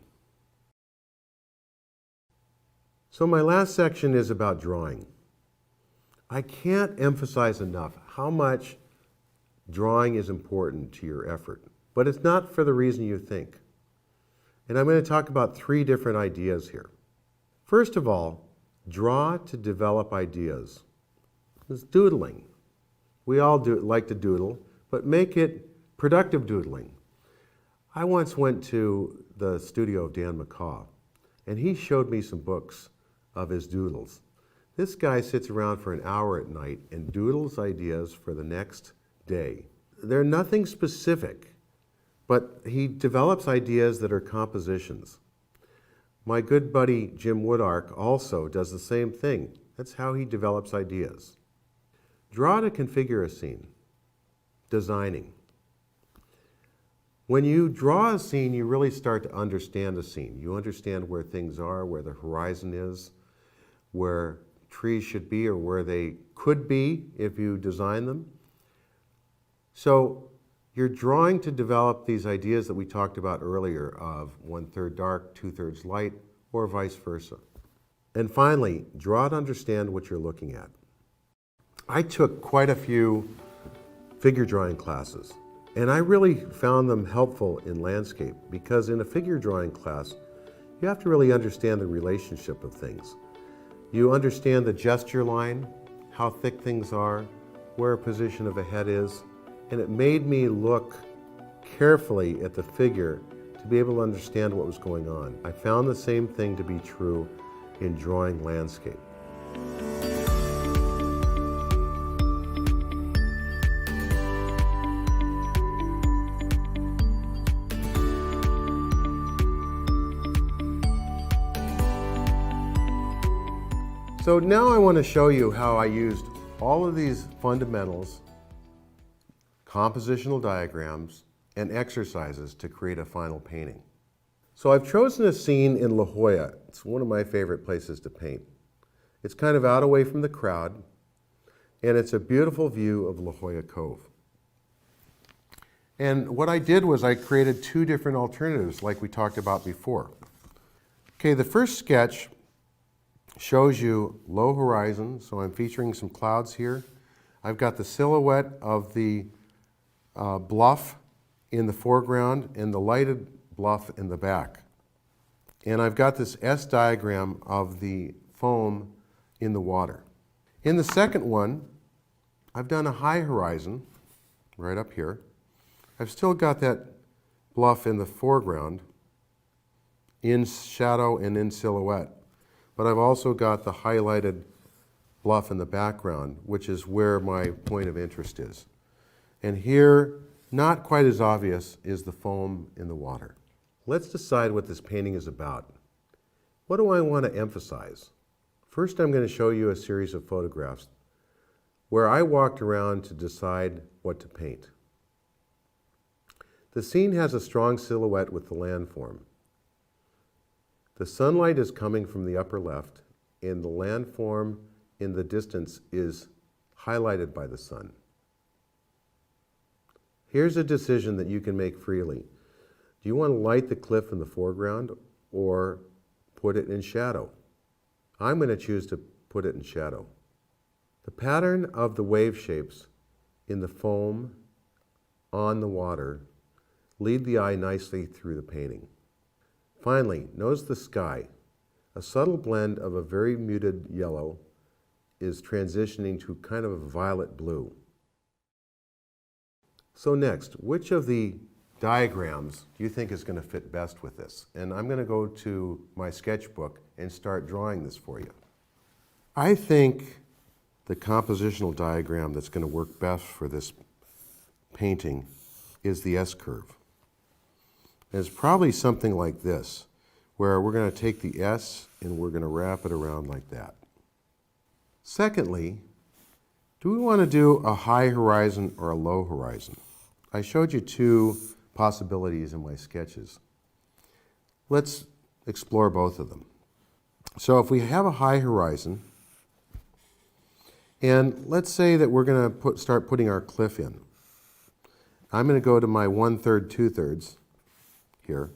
So my last section is about drawing. I can't emphasize enough how much drawing is important to your effort, but it's not for the reason you think. And I'm going to talk about 3 different ideas here. First of all, draw to develop ideas. It's doodling. We all like to doodle, but make it productive doodling. I once went to the studio of Dan McCaw, and he showed me some books of his doodles. This guy sits around for an hour at night and doodles ideas for the next day. They're nothing specific, but he develops ideas that are compositions. My good buddy Jim Woodark also does the same thing. That's how he develops ideas. Draw to configure a scene. Designing. When you draw a scene, you really start to understand a scene. You understand where things are, where the horizon is, where trees should be or where they could be if you design them. So you're drawing to develop these ideas that we talked about earlier of 1/3 dark, 2/3 light, or vice versa. And finally, draw to understand what you're looking at. I took quite a few figure drawing classes, and I really found them helpful in landscape because in a figure drawing class, you have to really understand the relationship of things. You understand the gesture line, how thick things are, where a position of a head is, and it made me look carefully at the figure to be able to understand what was going on. I found the same thing to be true in drawing landscape. So now I want to show you how I used all of these fundamentals, compositional diagrams, and exercises to create a final painting. So I've chosen a scene in La Jolla. It's one of my favorite places to paint. It's kind of out away from the crowd, and it's a beautiful view of La Jolla Cove. And what I did was I created two different alternatives like we talked about before. Okay, the first sketch shows you low horizon, so I'm featuring some clouds here. I've got the silhouette of the bluff in the foreground and the lighted bluff in the back. And I've got this S diagram of the foam in the water. In the second one, I've done a high horizon right up here. I've still got that bluff in the foreground, in shadow and in silhouette. But I've also got the highlighted bluff in the background, which is where my point of interest is. And here, not quite as obvious, is the foam in the water. Let's decide what this painting is about. What do I want to emphasize? First, I'm going to show you a series of photographs where I walked around to decide what to paint. The scene has a strong silhouette with the landform. The sunlight is coming from the upper left, and the landform in the distance is highlighted by the sun. Here's a decision that you can make freely. Do you want to light the cliff in the foreground or put it in shadow? I'm going to choose to put it in shadow. The pattern of the wave shapes in the foam on the water lead the eye nicely through the painting. Finally, notice the sky. A subtle blend of a very muted yellow is transitioning to kind of a violet blue. So next, which of the diagrams do you think is going to fit best with this? And I'm going to go to my sketchbook and start drawing this for you. I think the compositional diagram that's going to work best for this painting is the S-curve. It's probably something like this, where we're going to take the S and we're going to wrap it around like that. Secondly, do we want to do a high horizon or a low horizon? I showed you two possibilities in my sketches. Let's explore both of them. So if we have a high horizon, and let's say that we're going to start putting our cliff in. I'm going to go to my 1/3, 2/3 here.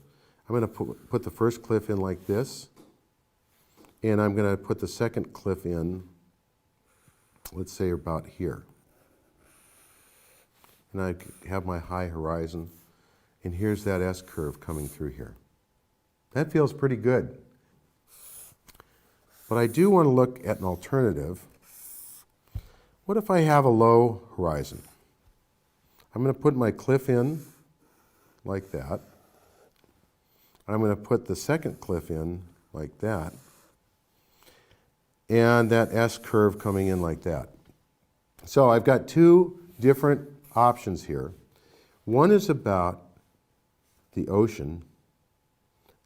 I'm going to put the first cliff in like this, and I'm going to put the second cliff in, let's say about here. And I have my high horizon, and here's that S-curve coming through here. That feels pretty good. But I do want to look at an alternative. What if I have a low horizon? I'm going to put my cliff in like that. I'm going to put the second cliff in like that. and that S curve coming in like that. So I've got two different options here. One is about the ocean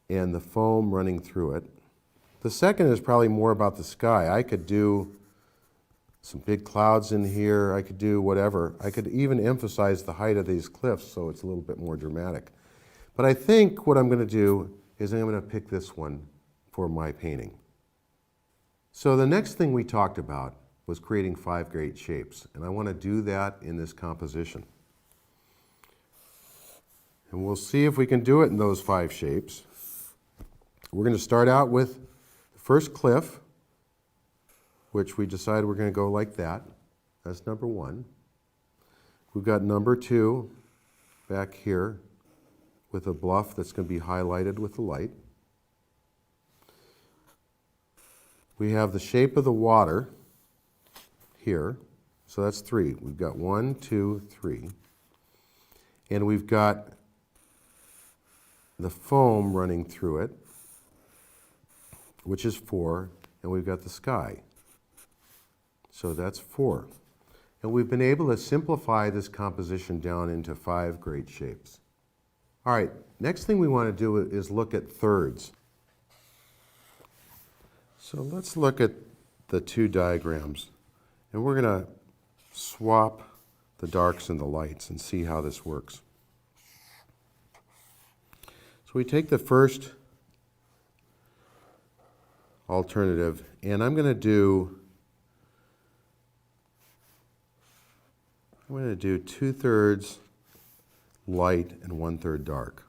and the foam running through it. The second is probably more about the sky. I could do some big clouds in here. I could do whatever. I could even emphasize the height of these cliffs so it's a little bit more dramatic. But I think what I'm going to do is I'm going to pick this one for my painting. So the next thing we talked about was creating 5 great shapes, and I want to do that in this composition. And we'll see if we can do it in those 5 shapes. We're going to start out with the first cliff, which we decided we're going to go like that. That's number 1. We've got number 2 back here with a bluff that's going to be highlighted with the light. We have the shape of the water here, so that's 3. We've got 1, 2, 3. And we've got the foam running through it, which is 4, and we've got the sky. So that's 4. And we've been able to simplify this composition down into 5 great shapes. All right, next thing we want to do is look at thirds. So let's look at the 2 diagrams, and we're going to swap the darks and the lights and see how this works. So we take the first alternative, and I'm going to do 2/3 light and 1/3 dark.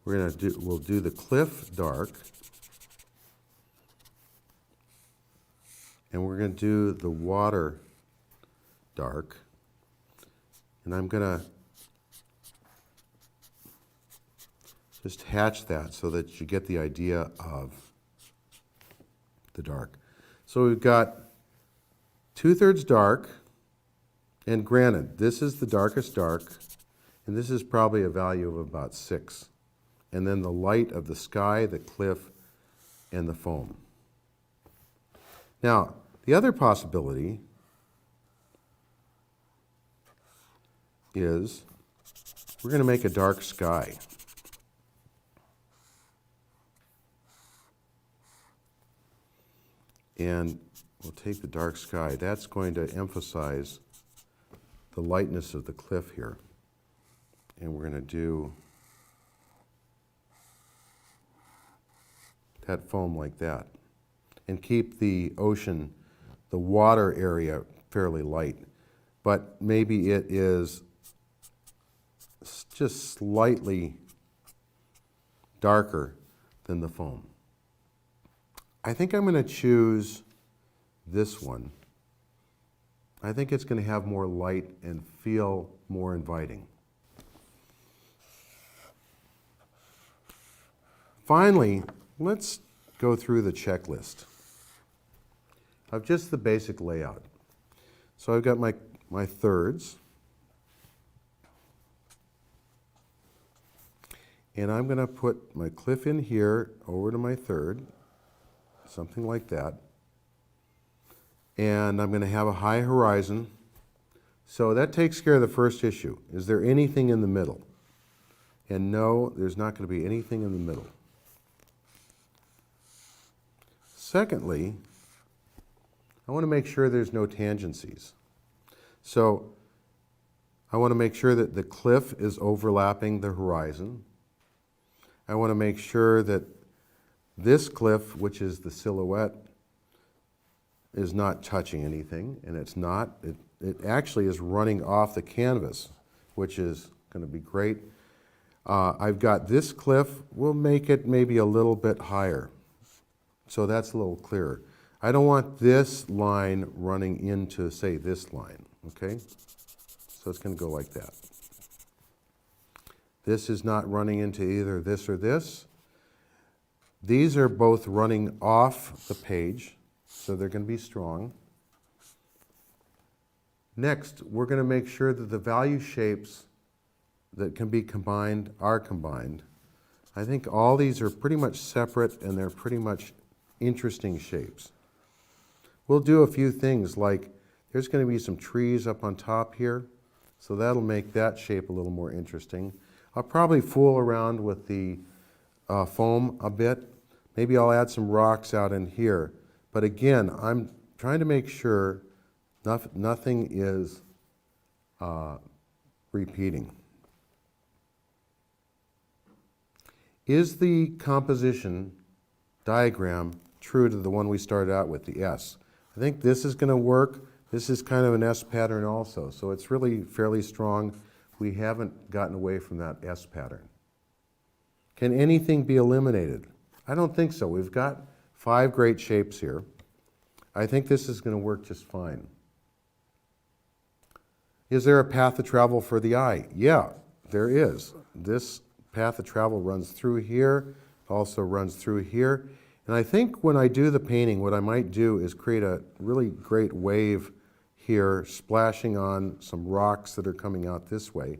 We'll do the cliff dark, and we're going to do the water dark, and I'm going to just hatch that so that you get the idea of the dark. So we've got 2/3 dark, and granted, this is the darkest dark, and this is probably a value of about 6. And then the light of the sky, the cliff, and the foam. Now, the other possibility is we're going to make a dark sky. And we'll take the dark sky. That's going to emphasize the lightness of the cliff here. And we're going to do that foam like that. And keep the ocean, the water area, fairly light. But maybe it is just slightly darker than the foam. I think I'm going to choose this one. I think it's going to have more light and feel more inviting. Finally, let's go through the checklist of just the basic layout. So I've got my thirds, and I'm going to put my cliff in here over to my third, something like that. And I'm going to have a high horizon. So that takes care of the first issue. Is there anything in the middle? And no, there's not going to be anything in the middle. Secondly, I want to make sure there's no tangencies. So I want to make sure that the cliff is overlapping the horizon. I want to make sure that this cliff, which is the silhouette, is not touching anything, and it's not. It actually is running off the canvas, which is going to be great. I've got this cliff. We'll make it maybe a little bit higher, so that's a little clearer. I don't want this line running into, say, this line, okay? So it's going to go like that. This is not running into either this or this. These are both running off the page, so they're going to be strong. Next, we're going to make sure that the value shapes that can be combined are combined. I think all these are pretty much separate, and they're pretty much interesting shapes. We'll do a few things like there's going to be some trees up on top here, so that'll make that shape a little more interesting. I'll probably fool around with the foam a bit. Maybe I'll add some rocks out in here. But again, I'm trying to make sure nothing is repeating. Is the composition diagram true to the one we started out with, the S? I think this is going to work. This is kind of an S pattern also, so it's really fairly strong. We haven't gotten away from that S pattern. Can anything be eliminated? I don't think so. We've got 5 great shapes here. I think this is going to work just fine. Is there a path of travel for the eye? Yeah, there is. This path of travel runs through here, also runs through here. And I think when I do the painting, what I might do is create a really great wave here, splashing on some rocks that are coming out this way,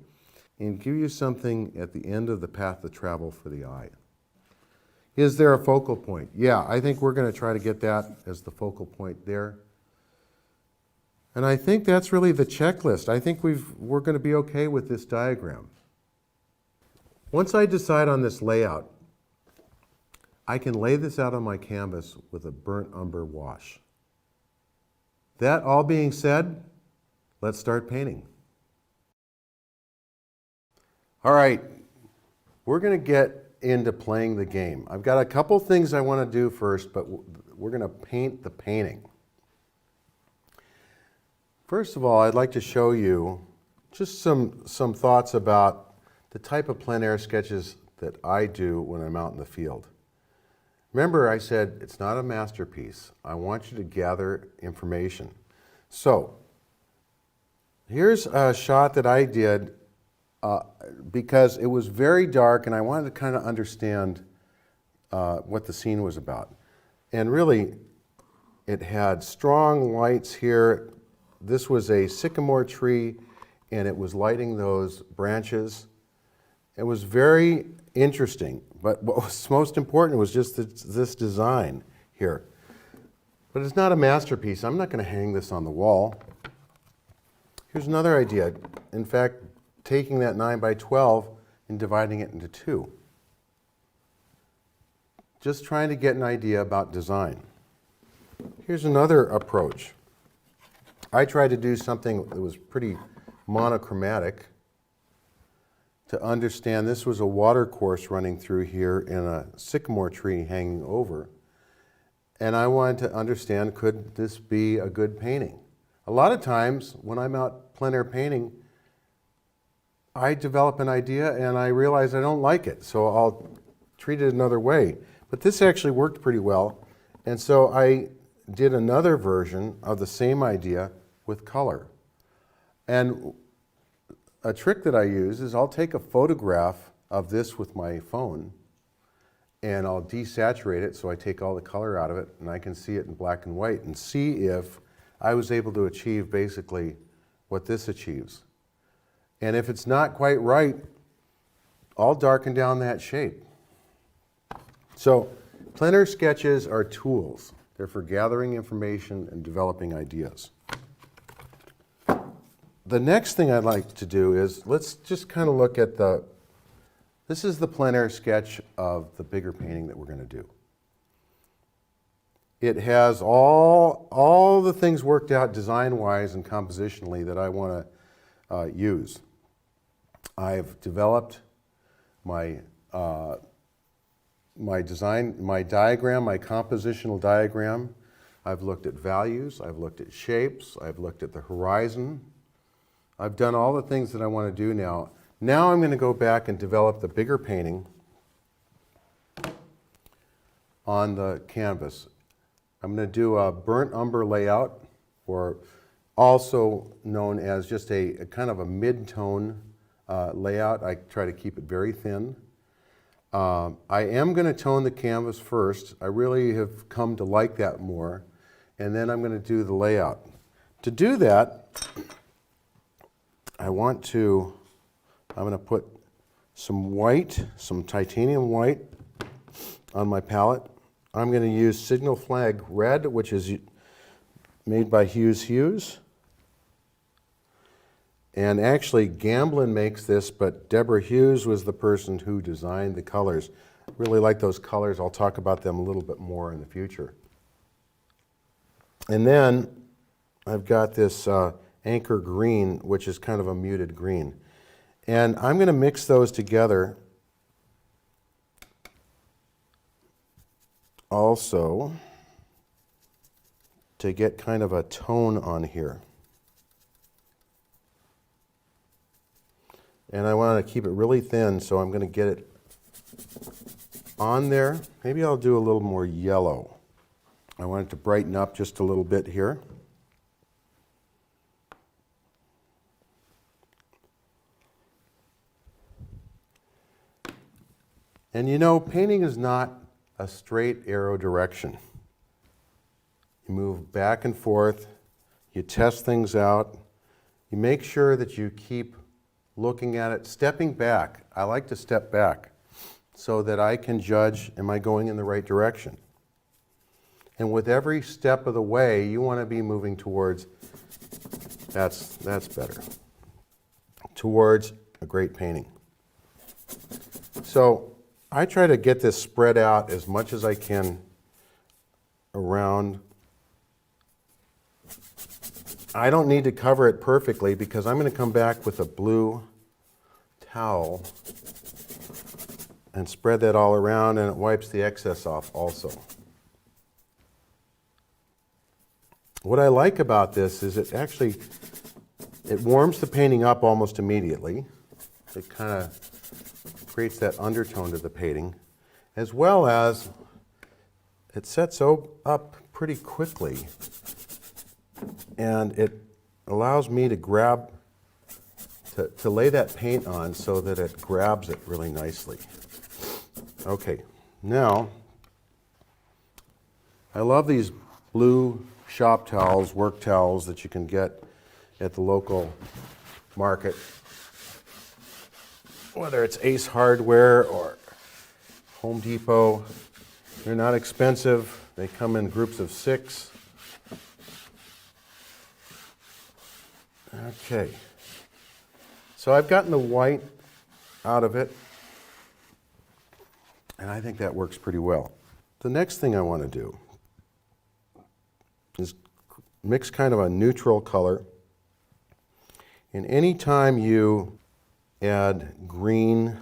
and give you something at the end of the path of travel for the eye. Is there a focal point? Yeah, I think we're going to try to get that as the focal point there. And I think that's really the checklist. I think we're going to be okay with this diagram. Once I decide on this layout, I can lay this out on my canvas with a burnt umber wash. That all being said, let's start painting. All right, we're going to get into playing the game. I've got a couple things I want to do first, but we're going to paint the painting. First of all, I'd like to show you just some thoughts about the type of plein air sketches that I do when I'm out in the field. Remember, I said it's not a masterpiece. I want you to gather information. So, here's a shot that I did because it was very dark and I wanted to kind of understand what the scene was about. And really, it had strong lights here. This was a sycamore tree and it was lighting those branches. It was very interesting, but what was most important was just this design here. But it's not a masterpiece. I'm not going to hang this on the wall. Here's another idea. In fact, taking that 9 by 12 and dividing it into 2. Just trying to get an idea about design. Here's another approach. I tried to do something that was pretty monochromatic to understand this was a water course running through here and a sycamore tree hanging over. And I wanted to understand, could this be a good painting? A lot of times when I'm out plein air painting, I develop an idea and I realize I don't like it, so I'll treat it another way. But this actually worked pretty well, and so I did another version of the same idea with color. And a trick that I use is I'll take a photograph of this with my phone and I'll desaturate it so I take all the color out of it and I can see it in black and white and see if I was able to achieve basically what this achieves. And if it's not quite right, I'll darken down that shape. So plein air sketches are tools. They're for gathering information and developing ideas. The next thing I'd like to do is let's just kind of look at this is the plein air sketch of the bigger painting that we're going to do. It has all the things worked out design-wise and compositionally that I want to use. I've developed my design, my diagram, my compositional diagram. I've looked at values, I've looked at shapes, I've looked at the horizon. I've done all the things that I want to do now. Now I'm going to go back and develop the bigger painting on the canvas. I'm going to do a burnt umber layout, or also known as just a kind of a mid-tone layout. I try to keep it very thin. I am going to tone the canvas first. I really have come to like that more. And then I'm going to do the layout. To do that, I'm going to put some white, some titanium white on my palette. I'm going to use Signal Flag Red, which is made by Hughes. And actually, Gamblin makes this, but Deborah Hughes was the person who designed the colors. I really like those colors. I'll talk about them a little bit more in the future. And then I've got this Anchor Green, which is kind of a muted green. And I'm going to mix those together also to get kind of a tone on here. And I want to keep it really thin, so I'm going to get it on there. Maybe I'll do a little more yellow. I want it to brighten up just a little bit here. And you know, painting is not a straight arrow direction. You move back and forth, you test things out, you make sure that you keep looking at it, stepping back. I like to step back so that I can judge, am I going in the right direction? And with every step of the way, you want to be moving towards, that's better, towards a great painting. So I try to get this spread out as much as I can around. I don't need to cover it perfectly because I'm going to come back with a blue towel and spread that all around, and it wipes the excess off also. What I like about this is it warms the painting up almost immediately. It kind of creates that undertone to the painting, as well as it sets up pretty quickly, and it allows me to grab, to lay that paint on so that it grabs it really nicely. Okay, now I love these blue shop towels, work towels that you can get at the local market, whether it's Ace Hardware or Home Depot. They're not expensive. They come in groups of 6. Okay. So I've gotten the white out of it, and I think that works pretty well. The next thing I want to do is mix kind of a neutral color. And any time you add green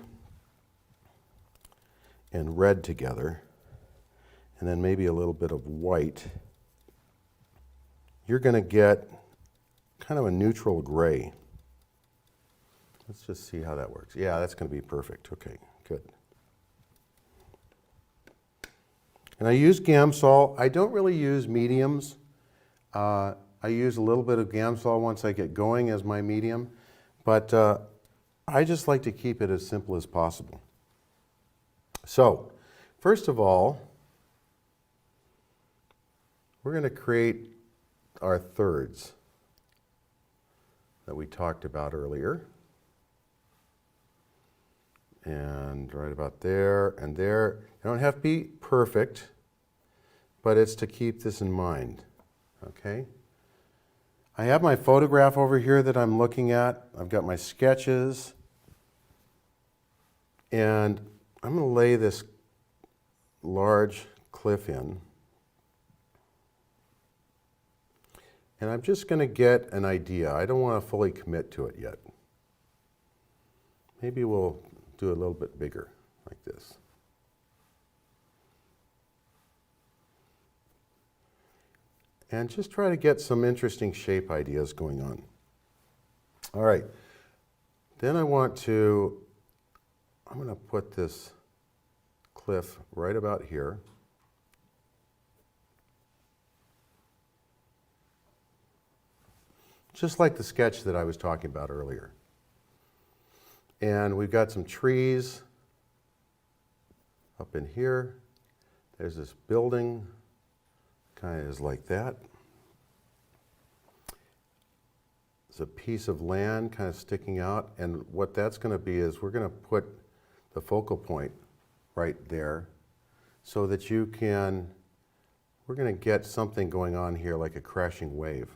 and red together, and then maybe a little bit of white, you're going to get kind of a neutral gray. Let's just see how that works. Yeah, that's going to be perfect. Okay, good. And I use Gamsol. I don't really use mediums. I use a little bit of Gamsol once I get going as my medium, but I just like to keep it as simple as possible. So, first of all, we're going to create our thirds that we talked about earlier. And right about there and there. You don't have to be perfect, but it's to keep this in mind, okay? I have my photograph over here that I'm looking at. I've got my sketches. And I'm going to lay this large cliff in. And I'm just going to get an idea. I don't want to fully commit to it yet. Maybe we'll do a little bit bigger, like this. And just try to get some interesting shape ideas going on. All right. Then I'm going to put this cliff right about here. Just like the sketch that I was talking about earlier. And we've got some trees up in here. There's this building, kind of is like that. There's a piece of land kind of sticking out, and what that's going to be is we're going to put the focal point right there so that you can, we're going to get something going on here like a crashing wave.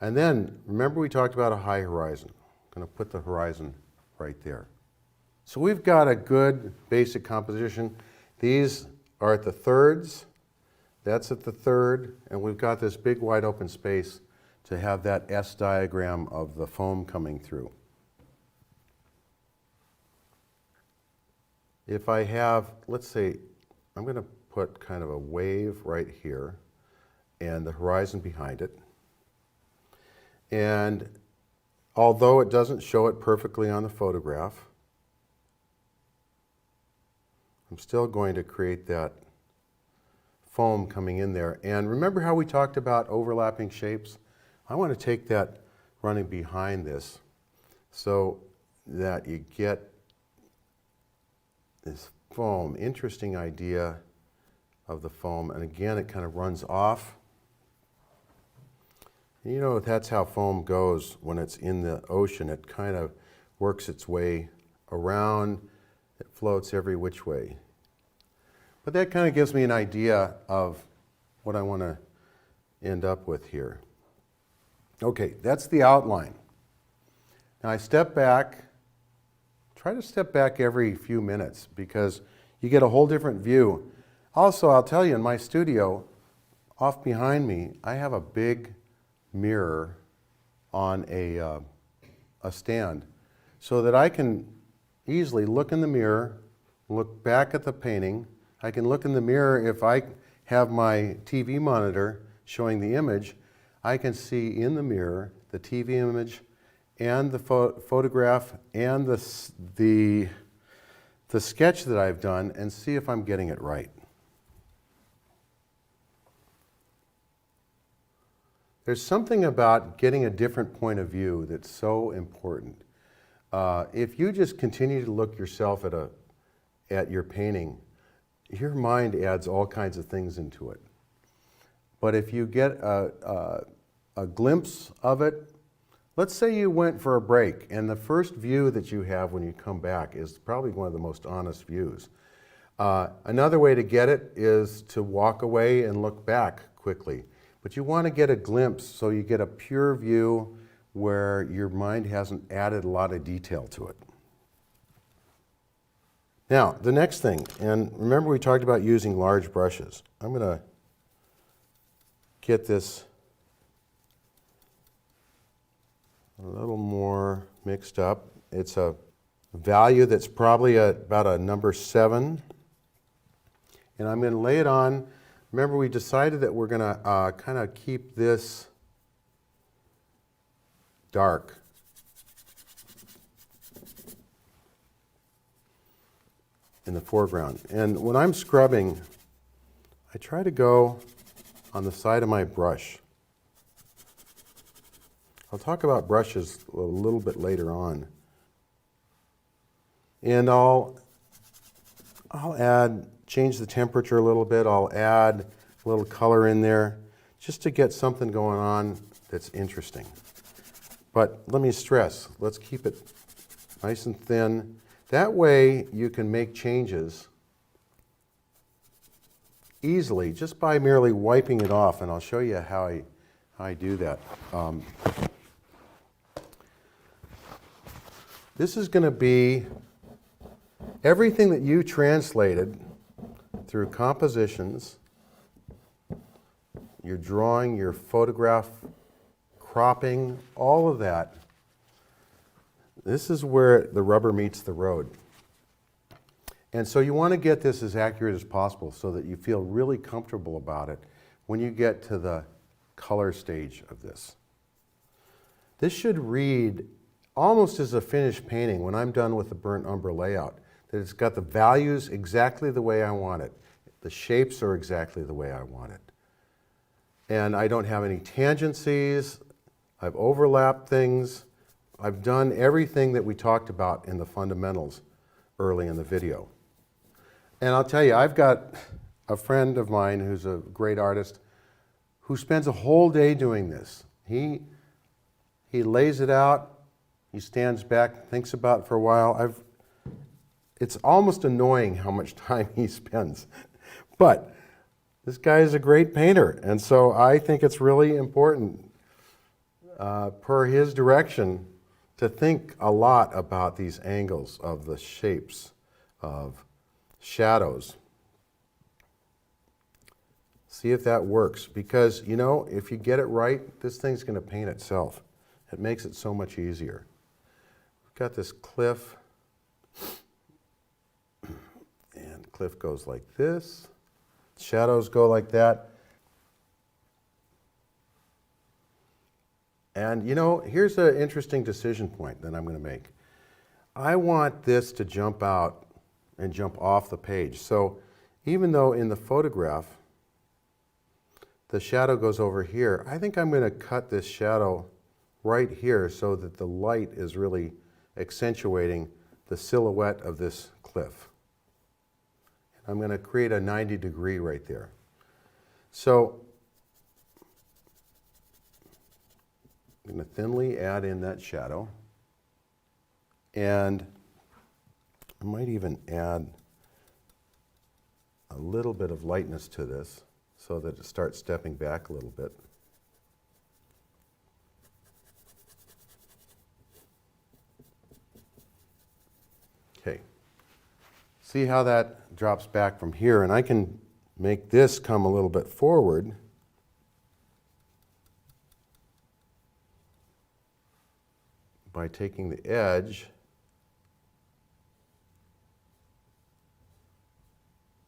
And then, remember we talked about a high horizon. I'm going to put the horizon right there. So we've got a good basic composition. These are at the thirds, that's at the third, and we've got this big wide open space to have that S diagram of the foam coming through. If I have, let's say, I'm going to put kind of a wave right here and the horizon behind it. And although it doesn't show it perfectly on the photograph, I'm still going to create that foam coming in there. And remember how we talked about overlapping shapes? I want to take that running behind this so that you get this foam. Interesting idea of the foam. And again, it kind of runs off. You know, that's how foam goes when it's in the ocean. It kind of works its way around. It floats every which way. But that kind of gives me an idea of what I want to end up with here. Okay, that's the outline. Now I step back. Try to step back every few minutes because you get a whole different view. Also, I'll tell you, in my studio, off behind me, I have a big mirror on a stand so that I can easily look in the mirror, look back at the painting. I can look in the mirror if I have my TV monitor showing the image. I can see in the mirror the TV image and the photograph and the sketch that I've done and see if I'm getting it right. There's something about getting a different point of view that's so important. If you just continue to look yourself at your painting, your mind adds all kinds of things into it. But if you get a glimpse of it, let's say you went for a break and the first view that you have when you come back is probably one of the most honest views. Another way to get it is to walk away and look back quickly. But you want to get a glimpse so you get a pure view where your mind hasn't added a lot of detail to it. Now, the next thing, and remember we talked about using large brushes. I'm going to get this a little more mixed up. It's a value that's probably about a number 7. And I'm going to lay it on. Remember, we decided that we're going to kind of keep this dark. In the foreground. And when I'm scrubbing, I try to go on the side of my brush. I'll talk about brushes a little bit later on. And I'll change the temperature a little bit. I'll add a little color in there just to get something going on that's interesting. But let me stress, let's keep it nice and thin. That way you can make changes easily just by merely wiping it off, and I'll show you how I do that. This is going to be everything that you translated through compositions, your drawing, your photograph, cropping, all of that. This is where the rubber meets the road. And so you want to get this as accurate as possible so that you feel really comfortable about it when you get to the color stage of this. This should read almost as a finished painting when I'm done with the burnt umber layout, that it's got the values exactly the way I want it. The shapes are exactly the way I want it. And I don't have any tangencies. I've overlapped things. I've done everything that we talked about in the fundamentals early in the video. And I'll tell you, I've got a friend of mine who's a great artist who spends a whole day doing this. He lays it out, he stands back, thinks about it for a while. It's almost annoying how much time he spends. But this guy is a great painter, and so I think it's really important, per his direction, to think a lot about these angles of the shapes of shadows. See if that works, because you know, if you get it right, this thing's going to paint itself. It makes it so much easier. We've got this cliff, and the cliff goes like this. Shadows go like that. And you know, here's an interesting decision point that I'm going to make. I want this to jump out and jump off the page. So even though in the photograph the shadow goes over here, I think I'm going to cut this shadow right here so that the light is really accentuating the silhouette of this cliff. I'm going to create a 90-degree right there. So I'm going to thinly add in that shadow, and I might even add a little bit of lightness to this so that it starts stepping back a little bit. Okay. See how that drops back from here, and I can make this come a little bit forward. By taking the edge,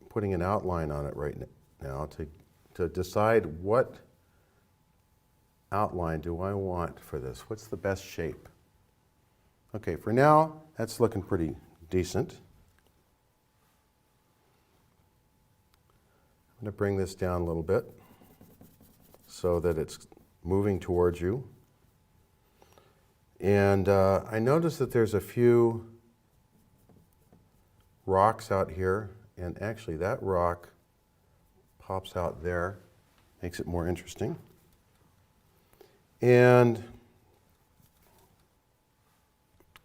putting an outline on it right now to decide what outline do I want for this. What's the best shape? Okay, for now, that's looking pretty decent. I'm going to bring this down a little bit so that it's moving towards you. And I notice that there's a few rocks out here, and actually that rock pops out there, makes it more interesting. And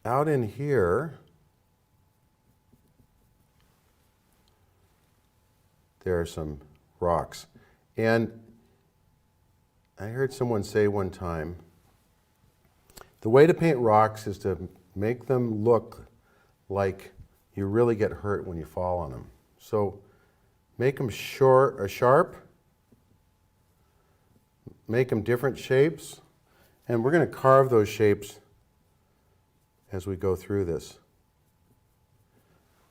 out in here, there are some rocks. And I heard someone say one time, the way to paint rocks is to make them look like you really get hurt when you fall on them. So make them short or sharp, make them different shapes, and we're going to carve those shapes as we go through this.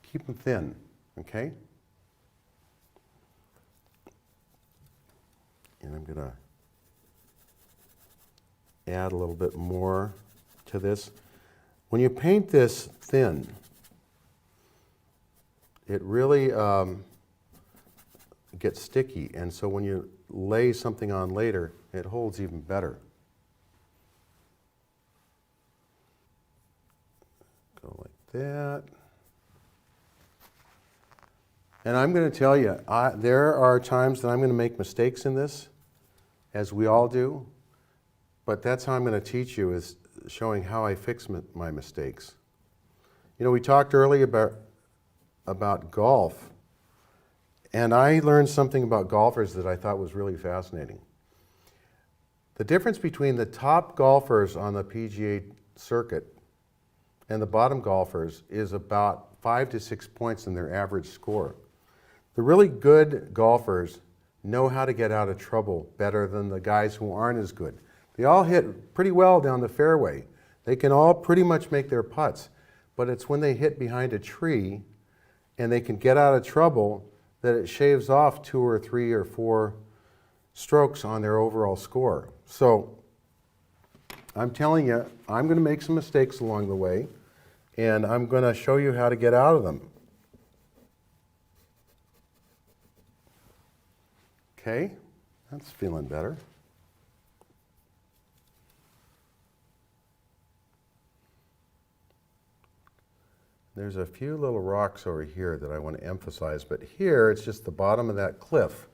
Keep them thin, okay? And I'm going to add a little bit more to this. When you paint this thin, it really gets sticky, and so when you lay something on later, it holds even better. Go like that. And I'm going to tell you, there are times that I'm going to make mistakes in this, as we all do. But that's how I'm going to teach you, is showing how I fix my mistakes. You know, we talked earlier about golf, and I learned something about golfers that I thought was really fascinating. The difference between the top golfers on the PGA circuit and the bottom golfers is about 5 to 6 points in their average score. The really good golfers know how to get out of trouble better than the guys who aren't as good. They all hit pretty well down the fairway. They can all pretty much make their putts, but it's when they hit behind a tree and they can get out of trouble that it shaves off 2 or 3 or 4 strokes on their overall score. So I'm telling you, I'm going to make some mistakes along the way, and I'm going to show you how to get out of them. Okay, that's feeling better. There's a few little rocks over here that I want to emphasize, but here it's just the bottom of that cliff.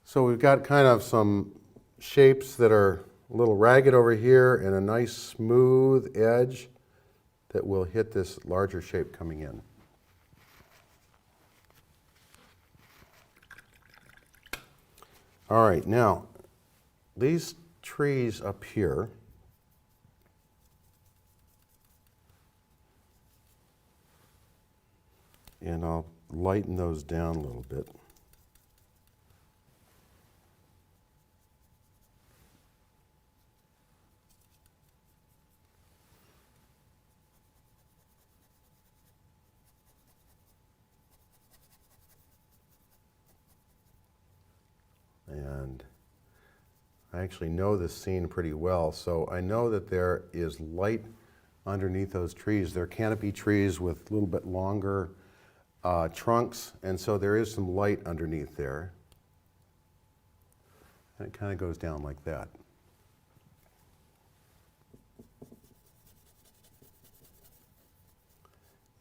So we've got kind of some shapes that are a little ragged over here and a nice smooth edge that will hit this larger shape coming in. All right, now, these trees up here, and I'll lighten those down a little bit. And I actually know this scene pretty well, so I know that there is light underneath those trees. They're canopy trees with a little bit longer trunks, and so there is some light underneath there. And it kind of goes down like that.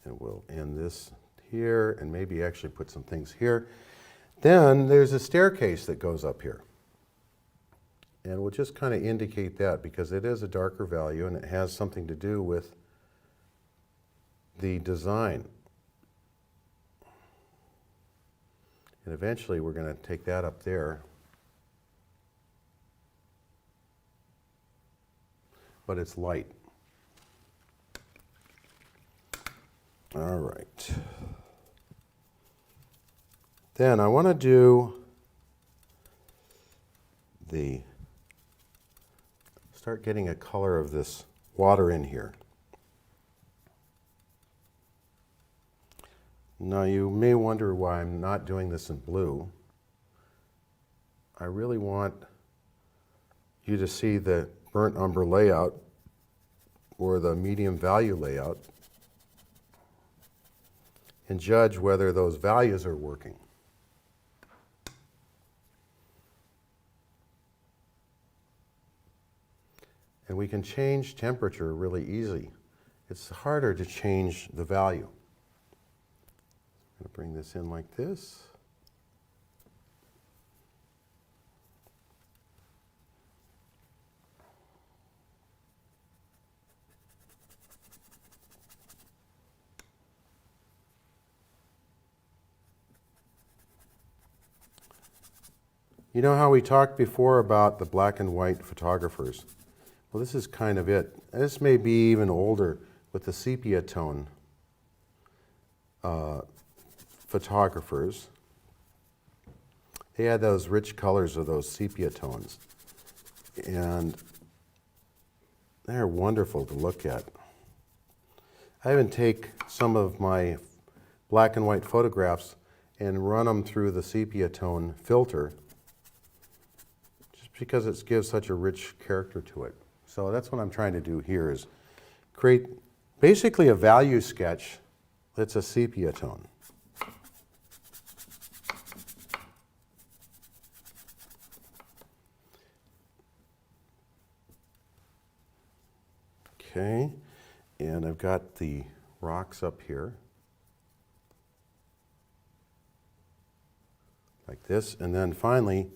And we'll end this here and maybe actually put some things here. Then there's a staircase that goes up here. And we'll just kind of indicate that because it is a darker value and it has something to do with the design. And eventually we're going to take that up there. But it's light. All right. Then I want to do start getting a color of this water in here. Now you may wonder why I'm not doing this in blue. I really want you to see the burnt umber layout or the medium value layout and judge whether those values are working. And we can change temperature really easy. It's harder to change the value. I'm going to bring this in like this. You know how we talked before about the black and white photographers? Well, this is kind of it. This may be even older with the sepia tone photographers. They had those rich colors of those sepia tones. And they're wonderful to look at. I even take some of my black and white photographs and run them through the sepia tone filter just because it gives such a rich character to it. So that's what I'm trying to do here is create basically a value sketch that's a sepia tone. Okay, and I've got the rocks up here like this, and then finally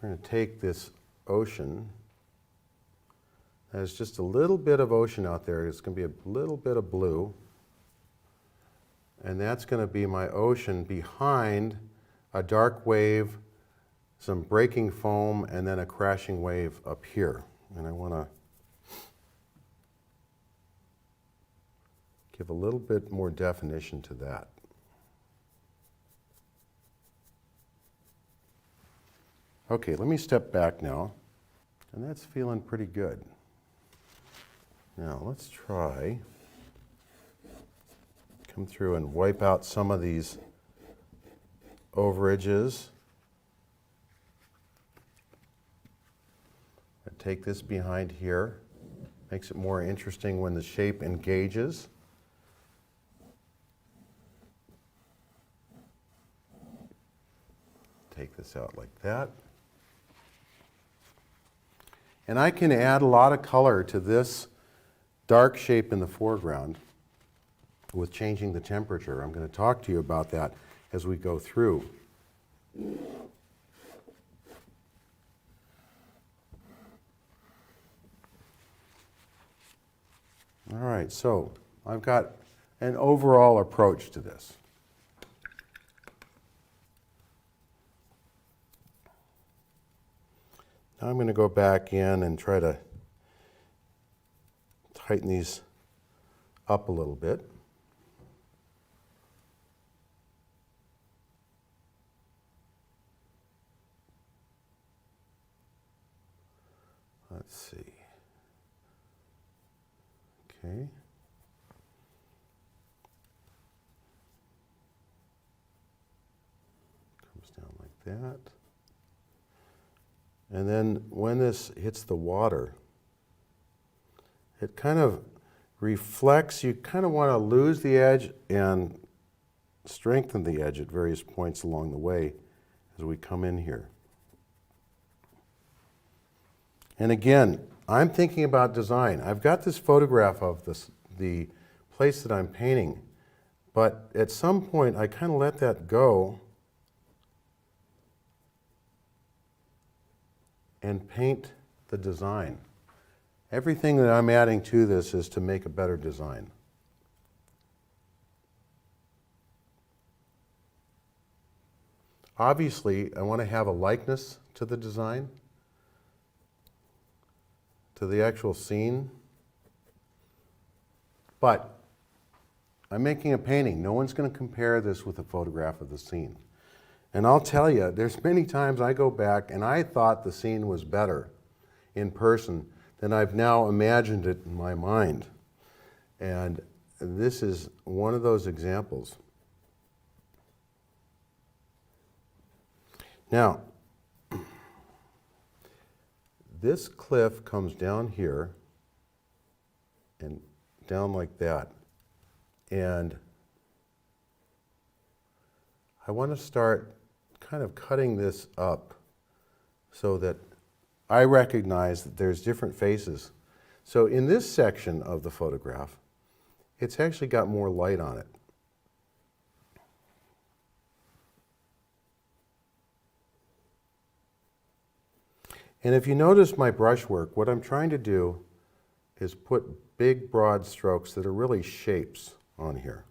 we're going to take this ocean. There's just a little bit of ocean out there. It's going to be a little bit of blue. And that's going to be my ocean behind a dark wave, some breaking foam, and then a crashing wave up here. And I want to give a little bit more definition to that. Okay, let me step back now. And that's feeling pretty good. Now let's try, come through and wipe out some of these overedges. I take this behind here, makes it more interesting when the shape engages. Take this out like that. And I can add a lot of color to this dark shape in the foreground with changing the temperature. I'm going to talk to you about that as we go through. All right, so I've got an overall approach to this. Now I'm going to go back in and try to tighten these up a little bit. Let's see. Okay. Comes down like that. And then when this hits the water, it kind of reflects. You kind of want to lose the edge and strengthen the edge at various points along the way as we come in here. And again, I'm thinking about design. I've got this photograph of the place that I'm painting, but at some point I kind of let that go and paint the design. Everything that I'm adding to this is to make a better design. Obviously, I want to have a likeness to the design, to the actual scene, but I'm making a painting. No one's going to compare this with a photograph of the scene. And I'll tell you, there's many times I go back and I thought the scene was better in person than I've now imagined it in my mind. And this is one of those examples. Now, this cliff comes down here and down like that. And I want to start kind of cutting this up so that I recognize that there's different faces. So in this section of the photograph, it's actually got more light on it. And if you notice my brushwork, what I'm trying to do is put big, broad strokes that are really shapes on here.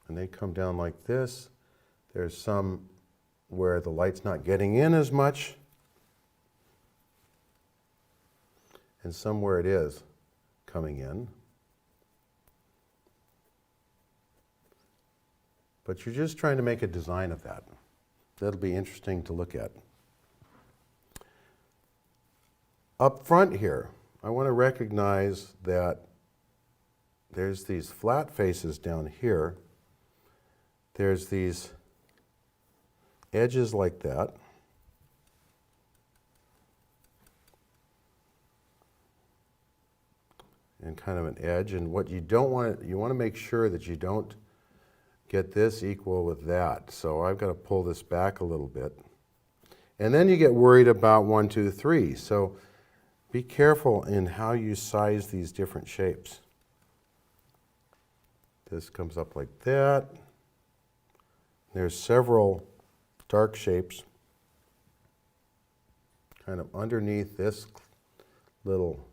And they come down like this. There's some where the light's not getting in as much, and some where it is coming in. But you're just trying to make a design of that. That'll be interesting to look at. Up front here, I want to recognize that there's these flat faces down here. There's these edges like that. And kind of an edge. And what you don't want, you want to make sure that you don't get this equal with that. So I've got to pull this back a little bit. And then you get worried about 1, 2, 3. So be careful in how you size these different shapes. This comes up like that. There's several dark shapes kind of underneath this little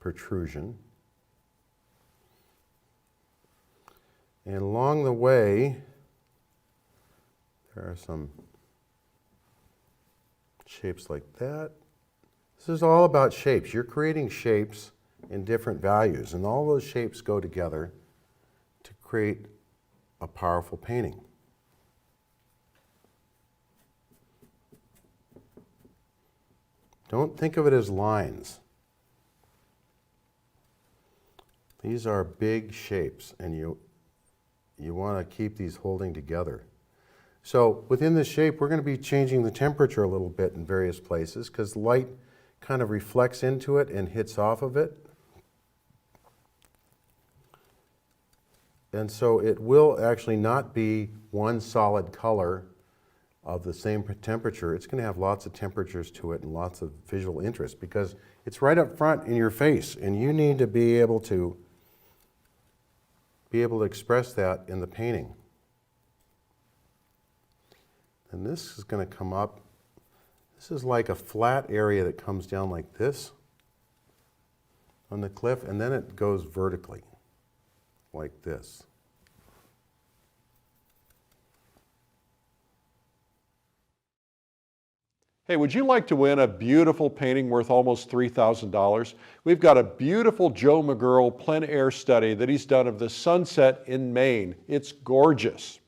protrusion. And along the way, there are some shapes like that. This is all about shapes. You're creating shapes in different values, and all those shapes go together to create a powerful painting. Don't think of it as lines. These are big shapes, and you want to keep these holding together. So within this shape, we're going to be changing the temperature a little bit in various places because light kind of reflects into it and hits off of it. And so it will actually not be one solid color of the same temperature. It's going to have lots of temperatures to it and lots of visual interest because it's right up front in your face, and you need to be able to express that in the painting. And this is going to come up. This is like a flat area that comes down like this on the cliff, and then it goes vertically like this. Hey, would you like to win a beautiful painting worth almost $3,000? We've got a beautiful Joe McGurl plein air study that he's done of the sunset in Maine. It's gorgeous.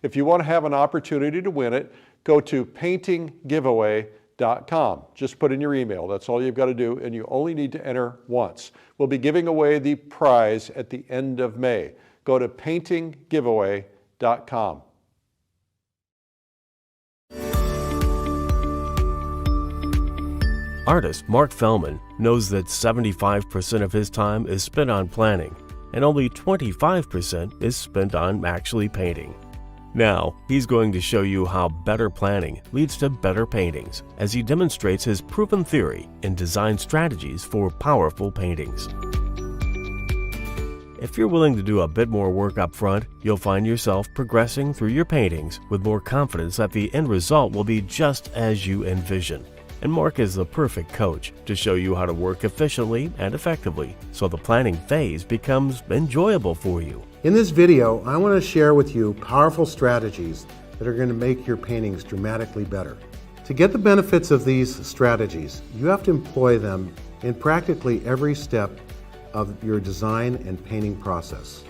If you want to have an opportunity to win it, go to paintinggiveaway.com. Just put in your email. That's all you've got to do, and you only need to enter once. We'll be giving away the prize at the end of May. Go to paintinggiveaway.com. Artist Mark Fehlman knows that 75% of his time is spent on planning, and only 25% is spent on actually painting. Now, he's going to show you how better planning leads to better paintings as he demonstrates his proven theory and design strategies for powerful paintings. If you're willing to do a bit more work up front, you'll find yourself progressing through your paintings with more confidence that the end result will be just as you envision. And Mark is the perfect coach to show you how to work efficiently and effectively so the planning phase becomes enjoyable for you. In this video, I want to share with you powerful strategies that are going to make your paintings dramatically better. To get the benefits of these strategies, you have to employ them in practically every step of your design and painting process.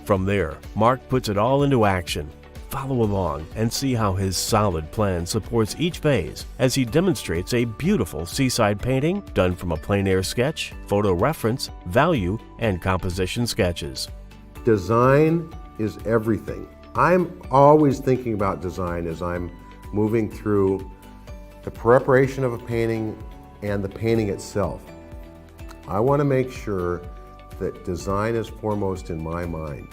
From there, Mark puts it all into action. Follow along and see how his solid plan supports each phase as he demonstrates a beautiful seaside painting done from a plein air sketch, photo reference, value, and composition sketches. Design is everything. I'm always thinking about design as I'm moving through the preparation of a painting and the painting itself. I want to make sure that design is foremost in my mind.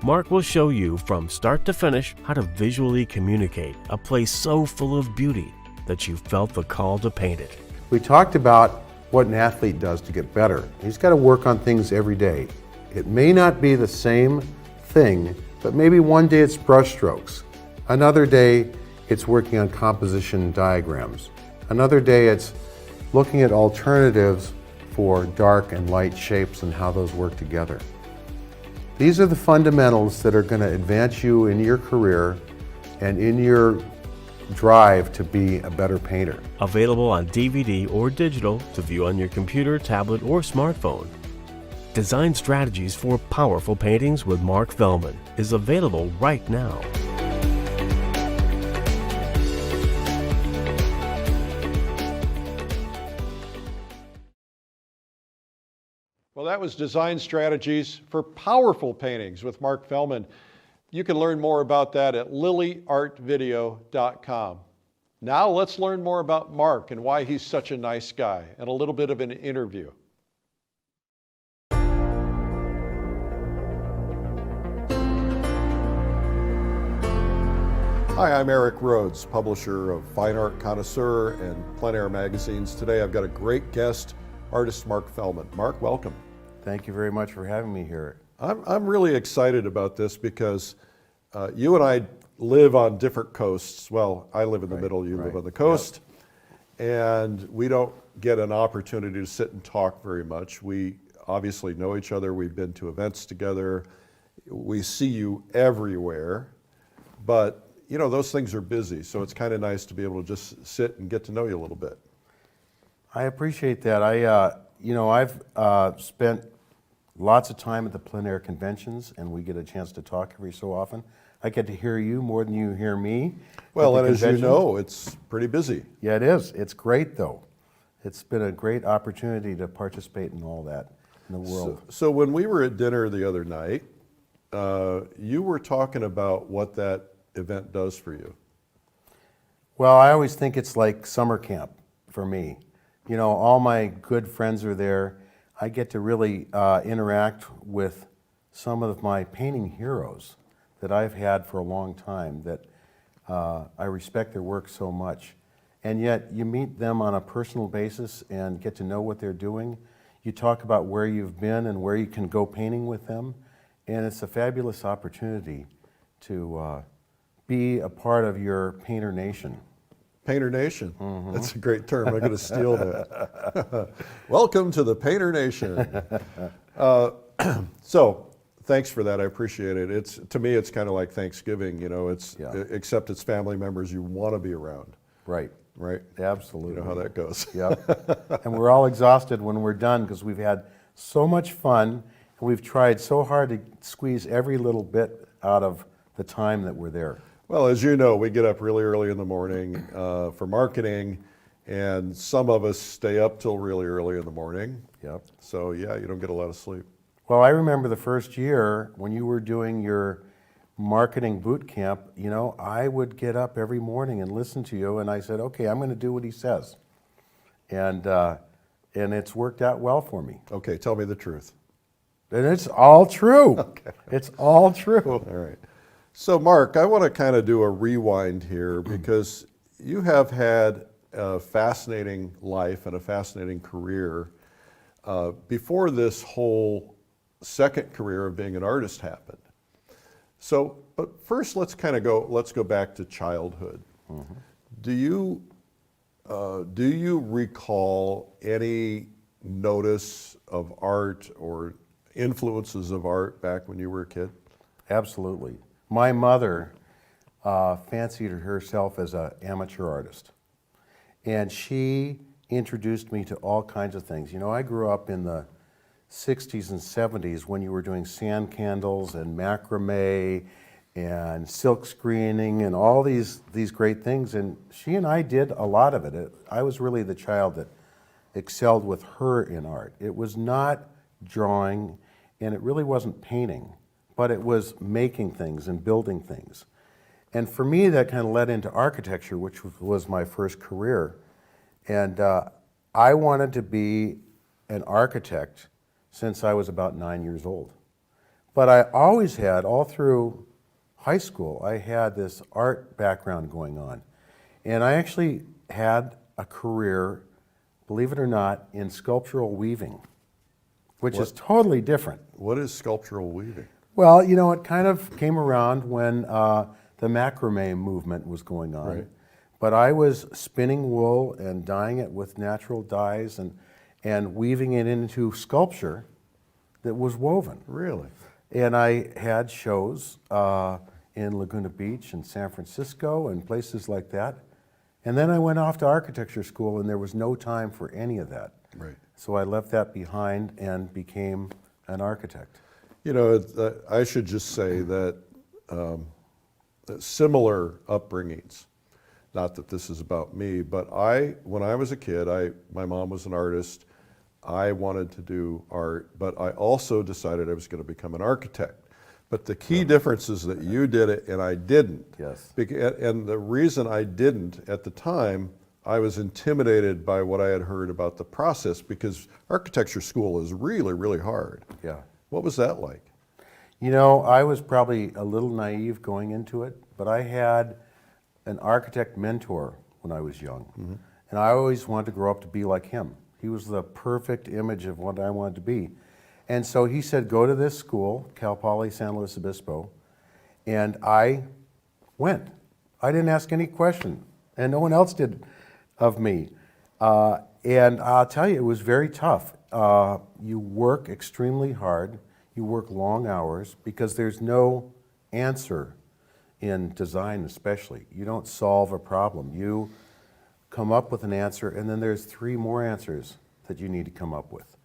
Mark will show you from start to finish how to visually communicate a place so full of beauty that you felt the call to paint it. We talked about what an athlete does to get better. He's got to work on things every day. It may not be the same thing, but maybe one day it's brush strokes. Another day it's working on composition diagrams. Another day it's looking at alternatives for dark and light shapes and how those work together. These are the fundamentals that are going to advance you in your career and in your drive to be a better painter. Available on DVD or digital to view on your computer, tablet, or smartphone. Design Strategies for Powerful Paintings with Mark Fehlman is available right now. Well, that was Design Strategies for Powerful Paintings with Mark Fehlman. You can learn more about that at lilyartvideo.com. Now let's learn more about Mark and why he's such a nice guy and a little bit of an interview. Hi, I'm Eric Rhodes, publisher of Fine Art Connoisseur and Plein Air magazines. Today I've got a great guest, artist Mark Fehlman. Mark, welcome. Thank you very much for having me here. I'm really excited about this because you and I live on different coasts. Well, I live in the middle, you live on the coast, and we don't get an opportunity to sit and talk very much. We obviously know each other, we've been to events together, we see you everywhere, but you know, those things are busy, so it's kind of nice to be able to just sit and get to know you a little bit. I appreciate that. I've spent lots of time at the plein air conventions, and we get a chance to talk every so often. I get to hear you more than you hear me. Well, and as you know, it's pretty busy. Yeah, it is. It's great, though. It's been a great opportunity to participate in all that in the world. So when we were at dinner the other night, you were talking about what that event does for you. Well, I always think it's like summer camp for me. You know, all my good friends are there. I get to really interact with some of my painting heroes that I've had for a long time, that I respect their work so much. And yet you meet them on a personal basis and get to know what they're doing. You talk about where you've been and where you can go painting with them. And it's a fabulous opportunity to be a part of your painter nation. Painter Nation. Mm-hmm. That's a great term. I'm going to steal that. Welcome to the Painter Nation. So, thanks for that. I appreciate it. To me, it's kind of like Thanksgiving. You know, except it's family members you want to be around. Right. right? Absolutely. You know how that goes. Yep. And we're all exhausted when we're done because we've had so much fun and we've tried so hard to squeeze every little bit out of the time that we're there. Well, as you know, we get up really early in the morning for marketing, and some of us stay up till really early in the morning. Yep. So yeah, you don't get a lot of sleep. Well, I remember the first year when you were doing your marketing boot camp, you know, I would get up every morning and listen to you, and I said, okay, I'm going to do what he says. And it's worked out well for me. Okay, tell me the truth. And it's all true. Okay. It's all true. All right. So Mark, I want to kind of do a rewind here because you have had a fascinating life and a fascinating career before this whole second career of being an artist happened. So, but first let's go back to childhood. Mm-hmm. Do you recall any notice of art or influences of art back when you were a kid? Absolutely. My mother fancied herself as an amateur artist, and she introduced me to all kinds of things. You know, I grew up in the 60s and 70s when you were doing sand candles and macrame and silk screening and all these great things, and she and I did a lot of it. I was really the child that excelled with her in art. It was not drawing, and it really wasn't painting, but it was making things and building things. And for me, that kind of led into architecture, which was my first career. And I wanted to be an architect since I was about 9 years old. But I always had, all through high school, I had this art background going on. And I actually had a career, believe it or not, in sculptural weaving, which is totally different. What is sculptural weaving? Well, you know, it kind of came around when the macrame movement was going on. Right. But I was spinning wool and dyeing it with natural dyes and weaving it into sculpture that was woven. Really? And I had shows in Laguna Beach and San Francisco and places like that. And then I went off to architecture school, and there was no time for any of that. Right. So I left that behind and became an architect. You know, I should just say that similar upbringings, not that this is about me, but when I was a kid, my mom was an artist. I wanted to do art, but I also decided I was going to become an architect. But the key difference is that you did it and I didn't. Yes. And the reason I didn't at the time, I was intimidated by what I had heard about the process, because architecture school is really, really hard. Yeah. What was that like? You know, I was probably a little naive going into it, but I had an architect mentor when I was young. Mm-hmm. And I always wanted to grow up to be like him. He was the perfect image of what I wanted to be. And so he said, go to this school, Cal Poly San Luis Obispo, and I went. I didn't ask any question, and no one else did of me. And I'll tell you, it was very tough. You work extremely hard. You work long hours because there's no answer in design especially. You don't solve a problem. You come up with an answer, and then there's 3 more answers that you need to come up with.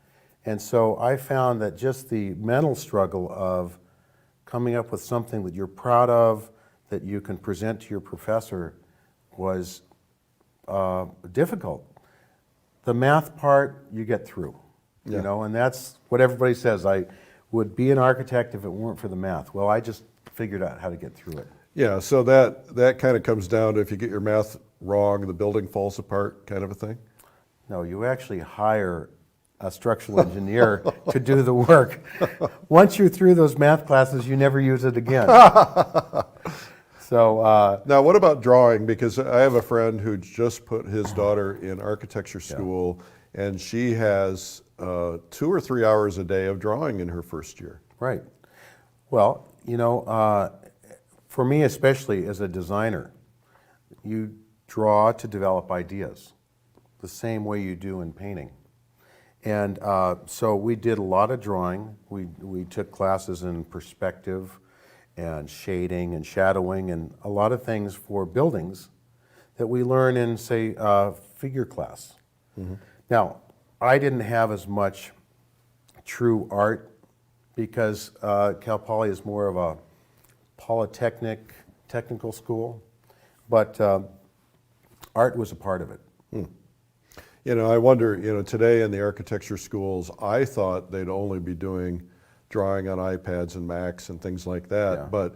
And so I found that just the mental struggle of coming up with something that you're proud of, that you can present to your professor, was difficult. The math part, you get through, you know, and that's what everybody says. I would be an architect if it weren't for the math. Well, I just figured out how to get through it. Yeah, so that kind of comes down to, if you get your math wrong, the building falls apart kind of a thing? No, you actually hire a structural engineer to do the work. Once you're through those math classes, you never use it again. So now, what about drawing? Because I have a friend who just put his daughter in architecture school, and she has 2 or 3 hours a day of drawing in her first year. Right. Well, you know, for me especially as a designer, you draw to develop ideas the same way you do in painting. And so we did a lot of drawing. We took classes in perspective and shading and shadowing and a lot of things for buildings that we learn in, say, figure class. Now, I didn't have as much true art because Cal Poly is more of a polytechnic, technical school, but art was a part of it. You know, I wonder, you know, today in the architecture schools, I thought they'd only be doing drawing on iPads and Macs and things like that. Yeah. But,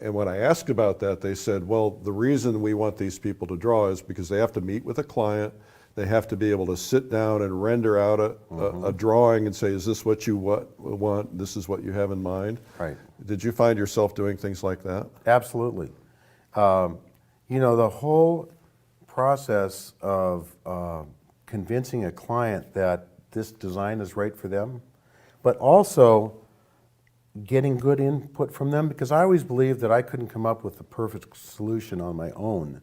and when I asked about that, they said, well, the reason we want these people to draw is because they have to meet with a client. They have to be able to sit down and render out a drawing and say, is this what you want? This is what you have in mind? Right. Did you find yourself doing things like that? Absolutely. You know, the whole process of convincing a client that this design is right for them, but also getting good input from them, because I always believed that I couldn't come up with the perfect solution on my own.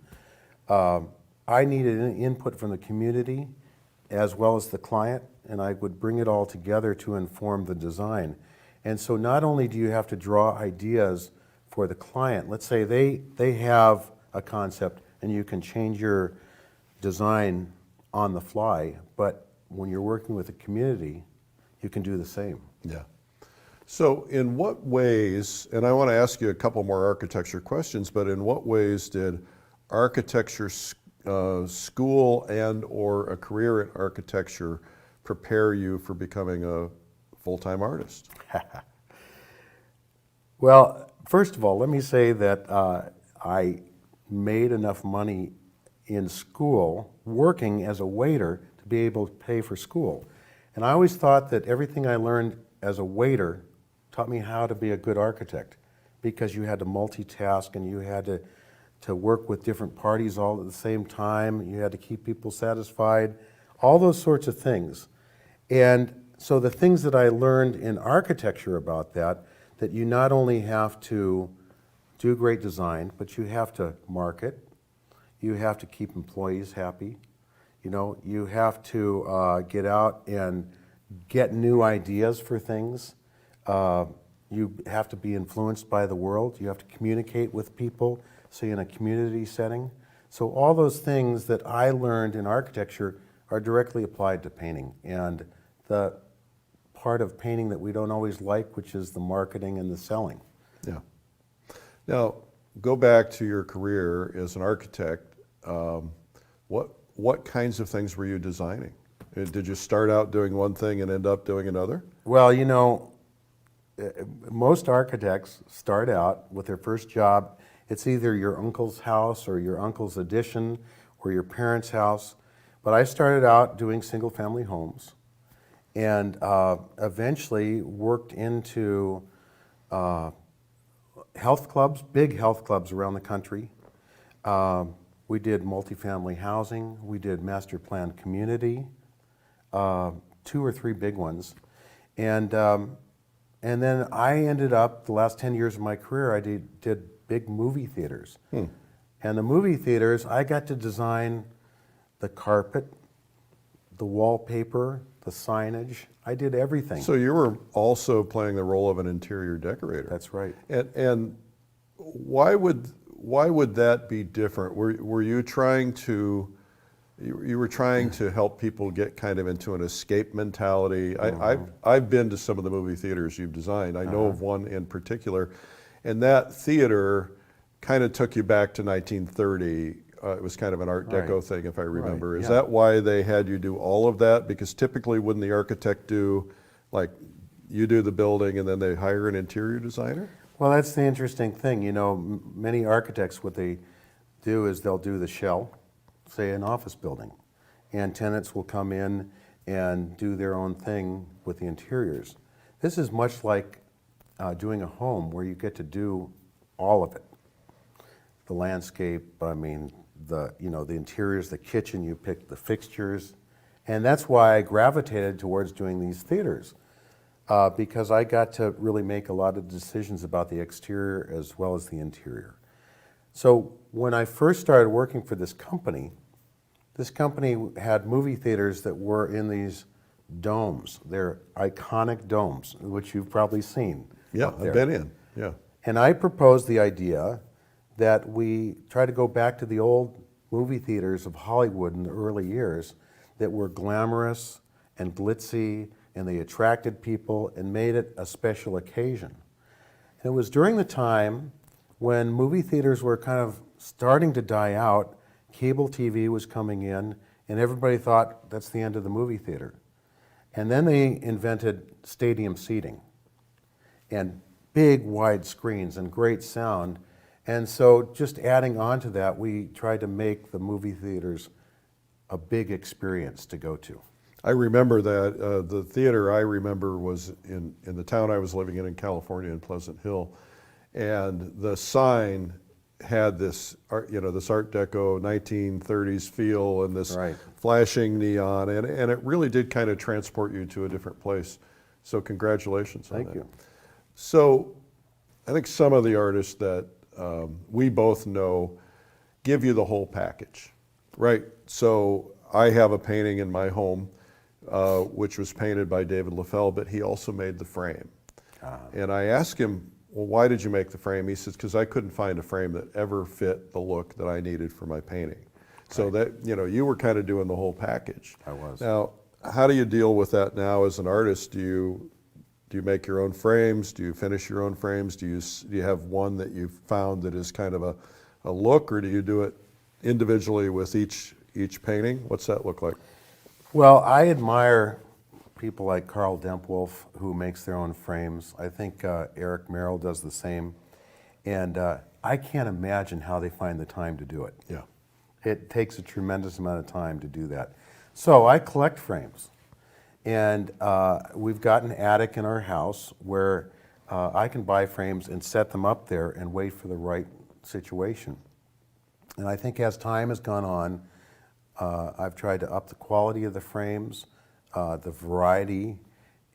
I needed input from the community as well as the client, and I would bring it all together to inform the design. And so not only do you have to draw ideas for the client, let's say they have a concept and you can change your design on the fly, but when you're working with the community, you can do the same. Yeah. So in what ways, and I want to ask you a couple more architecture questions, but in what ways did architecture school and or a career in architecture prepare you for becoming a full-time artist? Well, first of all, let me say that I made enough money in school working as a waiter to be able to pay for school. And I always thought that everything I learned as a waiter taught me how to be a good architect, because you had to multitask and you had to work with different parties all at the same time. You had to keep people satisfied, all those sorts of things. And so the things that I learned in architecture about that you not only have to do great design, but you have to market, you have to keep employees happy, you know, you have to get out and get new ideas for things. You have to be influenced by the world. You have to communicate with people, say in a community setting. So all those things that I learned in architecture are directly applied to painting. And the part of painting that we don't always like, which is the marketing and the selling. Yeah. Now, go back to your career as an architect. What kinds of things were you designing? Did you start out doing one thing and end up doing another? Well, you know, most architects start out with their first job. It's either your uncle's house or your uncle's addition or your parents' house. But I started out doing single-family homes and eventually worked into health clubs, big health clubs around the country. We did multifamily housing. We did master planned community, 2 or 3 big ones. And then I ended up, the last 10 years of my career, I did big movie theaters. And the movie theaters, I got to design the carpet, the wallpaper, the signage. I did everything. So you were also playing the role of an interior decorator. That's right. And why would that be different? Were you trying to, you were trying to help people get kind of into an escape mentality? I've been to some of the movie theaters you've designed. I know of one in particular, and that theater kind of took you back to 1930. It was kind of an Art Deco thing, if I remember. Right, Is yeah. that why they had you do all of that? Because typically, wouldn't the architect do, like, you do the building and then they hire an interior designer? Well, that's the interesting thing. You know, many architects, what they do is they'll do the shell, say an office building, and tenants will come in and do their own thing with the interiors. This is much like doing a home where you get to do all of it. The landscape, I mean, the interiors, the kitchen, you pick the fixtures. And that's why I gravitated towards doing these theaters, because I got to really make a lot of decisions about the exterior as well as the interior. So when I first started working for this company had movie theaters that were in these domes. They're iconic domes, which you've probably seen. Yeah, up there. I've been in, yeah. And I proposed the idea that we try to go back to the old movie theaters of Hollywood in the early years that were glamorous and glitzy, and they attracted people and made it a special occasion. And it was during the time when movie theaters were kind of starting to die out, cable TV was coming in, and everybody thought that's the end of the movie theater. And then they invented stadium seating and big wide screens and great sound. And so just adding on to that, we tried to make the movie theaters a big experience to go to. I remember that. The theater I remember was in the town I was living in California, in Pleasant Hill. And the sign had this art, this Art Deco 1930s feel and this Right. flashing neon, and it really did kind of transport you to a different place. So congratulations on that. Thank you. So I think some of the artists that we both know give you the whole package, right? So I have a painting in my home which was painted by David LaFell, but he also made the frame. And I asked him, well, why did you make the frame? He says, because I couldn't find a frame that ever fit the look that I needed for my painting. So that, you were kind of doing the whole package. I was. Now, how do you deal with that now as an artist? Do you make your own frames? Do you finish your own frames? Do you have one that you've found that is kind of a look, or do you do it individually with each painting? What's that look like? Well, I admire people like Carl Dempwolf, who makes their own frames. I think Eric Merrill does the same. And I can't imagine how they find the time to do it. Yeah. It takes a tremendous amount of time to do that. So I collect frames. And we've got an attic in our house where I can buy frames and set them up there and wait for the right situation. And I think as time has gone on, I've tried to up the quality of the frames, the variety,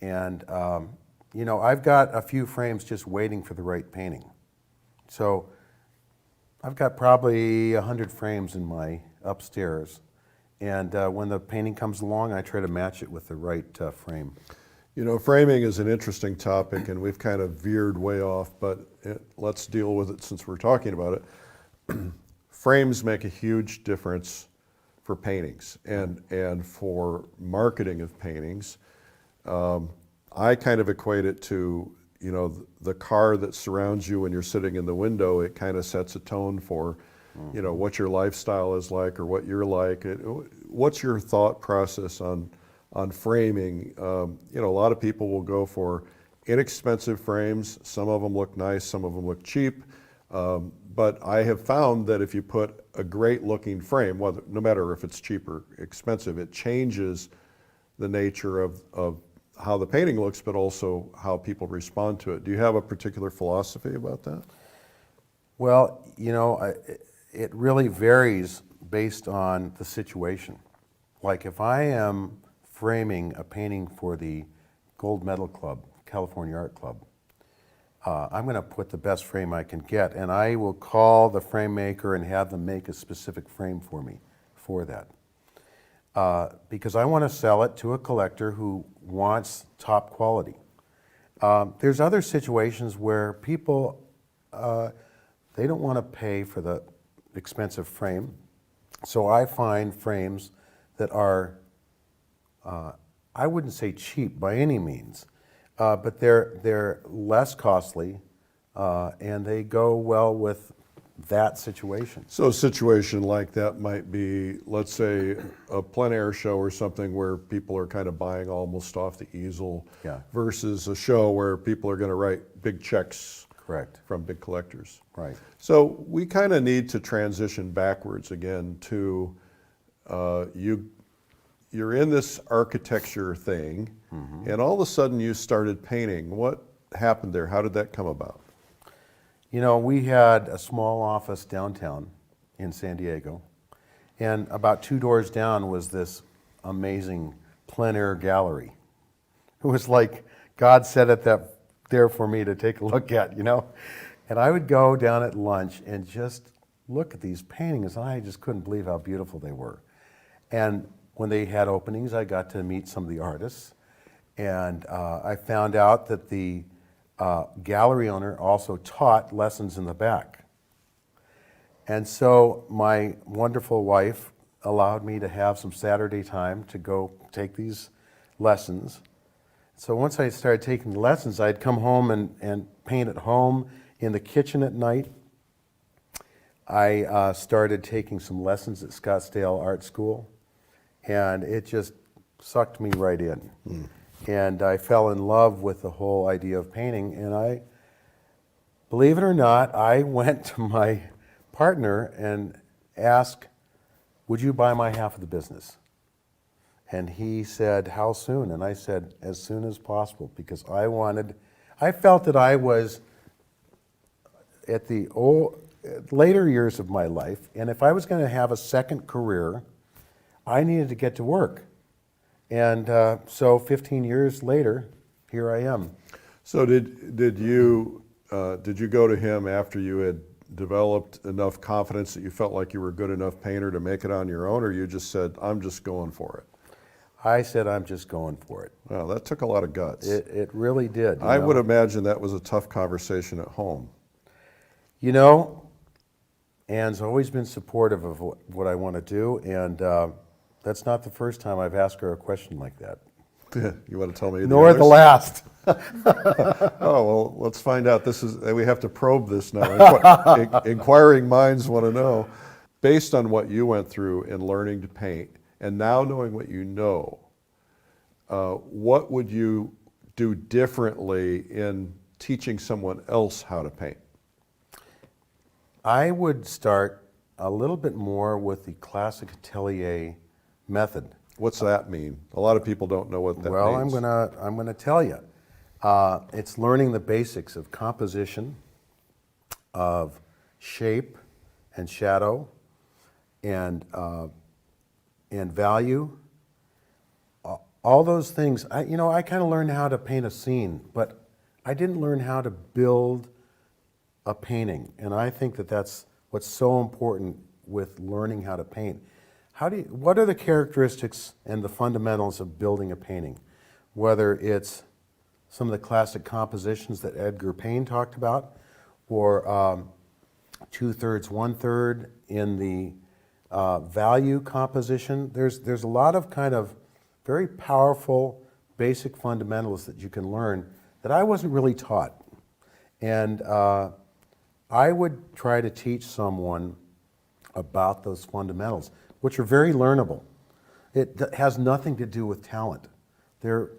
and I've got a few frames just waiting for the right painting. So I've got probably 100 frames in my upstairs, and when the painting comes along, I try to match it with the right frame. Framing is an interesting topic, and we've kind of veered way off, but let's deal with it since we're talking about it. Frames make a huge difference for paintings and for marketing of paintings. I kind of equate it to, the car that surrounds you when you're sitting in the window. It kind of sets a tone for, what your lifestyle is like or what you're like. What's your thought process on framing? A lot of people will go for inexpensive frames. Some of them look nice, some of them look cheap. But I have found that if you put a great looking frame, no matter if it's cheap or expensive, it changes the nature of how the painting looks, but also how people respond to it. Do you have a particular philosophy about that? Well, it really varies based on the situation. Like if I am framing a painting for the Gold Medal Club, California Art Club, I'm going to put the best frame I can get, and I will call the frame maker and have them make a specific frame for me for that. Because I want to sell it to a collector who wants top quality. There's other situations where people, they don't want to pay for the expensive frame, so I find frames that are, I wouldn't say cheap by any means, but they're less costly, and they go well with that situation. So a situation like that might be, let's say, a plein air show or something where people are kind of buying almost off the easel, Yeah. versus a show where people are going to write big checks. Correct. From big collectors. Right. So we kind of need to transition backwards again to you're in this architecture thing, and all of a sudden you started painting. What happened there? How did that come about? We had a small office downtown in San Diego, and about 2 doors down was this amazing plein air gallery. It was like God set it there for me to take a look at, And I would go down at lunch and just look at these paintings, and I just couldn't believe how beautiful they were. And when they had openings, I got to meet some of the artists, and I found out that the gallery owner also taught lessons in the back. And so my wonderful wife allowed me to have some Saturday time to go take these lessons. So once I started taking the lessons, I'd come home and paint at home, in the kitchen at night. I started taking some lessons at Scottsdale Art School, and it just sucked me right in. And I fell in love with the whole idea of painting, and I, believe it or not, I went to my partner and asked, would you buy my half of the business? And he said, how soon? And I said, as soon as possible, because I felt that I was at the later years of my life, and if I was going to have a second career, I needed to get to work. And so 15 years later, here I am. So did you go to him after you had developed enough confidence that you felt like you were a good enough painter to make it on your own, or you just said, I'm just going for it? I said, I'm just going for it. Wow, that took a lot of guts. It really did. I would imagine that was a tough conversation at home. You know, Ann's always been supportive of what I want to do, and that's not the first time I've asked her a question like that. You want to tell me? Nor the last. Oh, well, let's find out. We have to probe this now. Inquiring minds want to know. Based on what you went through in learning to paint, and now knowing what you know, what would you do differently in teaching someone else how to paint? I would start a little bit more with the classic atelier method. What's that mean? A lot of people don't know what that means. Well, I'm gonna tell you. It's learning the basics of composition, of shape and shadow, and value. All those things. I kind of learned how to paint a scene, but I didn't learn how to build a painting. And I think that that's what's so important with learning how to paint. What are the characteristics and the fundamentals of building a painting? Whether it's some of the classic compositions that Edgar Payne talked about, or 2/3, 1/3 in the value composition. There's a lot of kind of very powerful basic fundamentals that you can learn that I wasn't really taught. And I would try to teach someone about those fundamentals, which are very learnable. It has nothing to do with talent. They're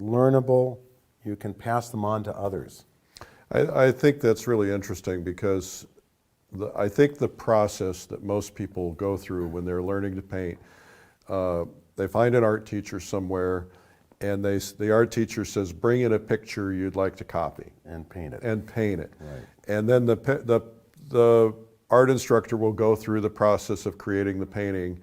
learnable. You can pass them on to others. I think that's really interesting, because I think the process that most people go through when they're learning to paint, they find an art teacher somewhere, and the art teacher says, bring in a picture you'd like to copy. And paint it. Right. And then the art instructor will go through the process of creating the painting,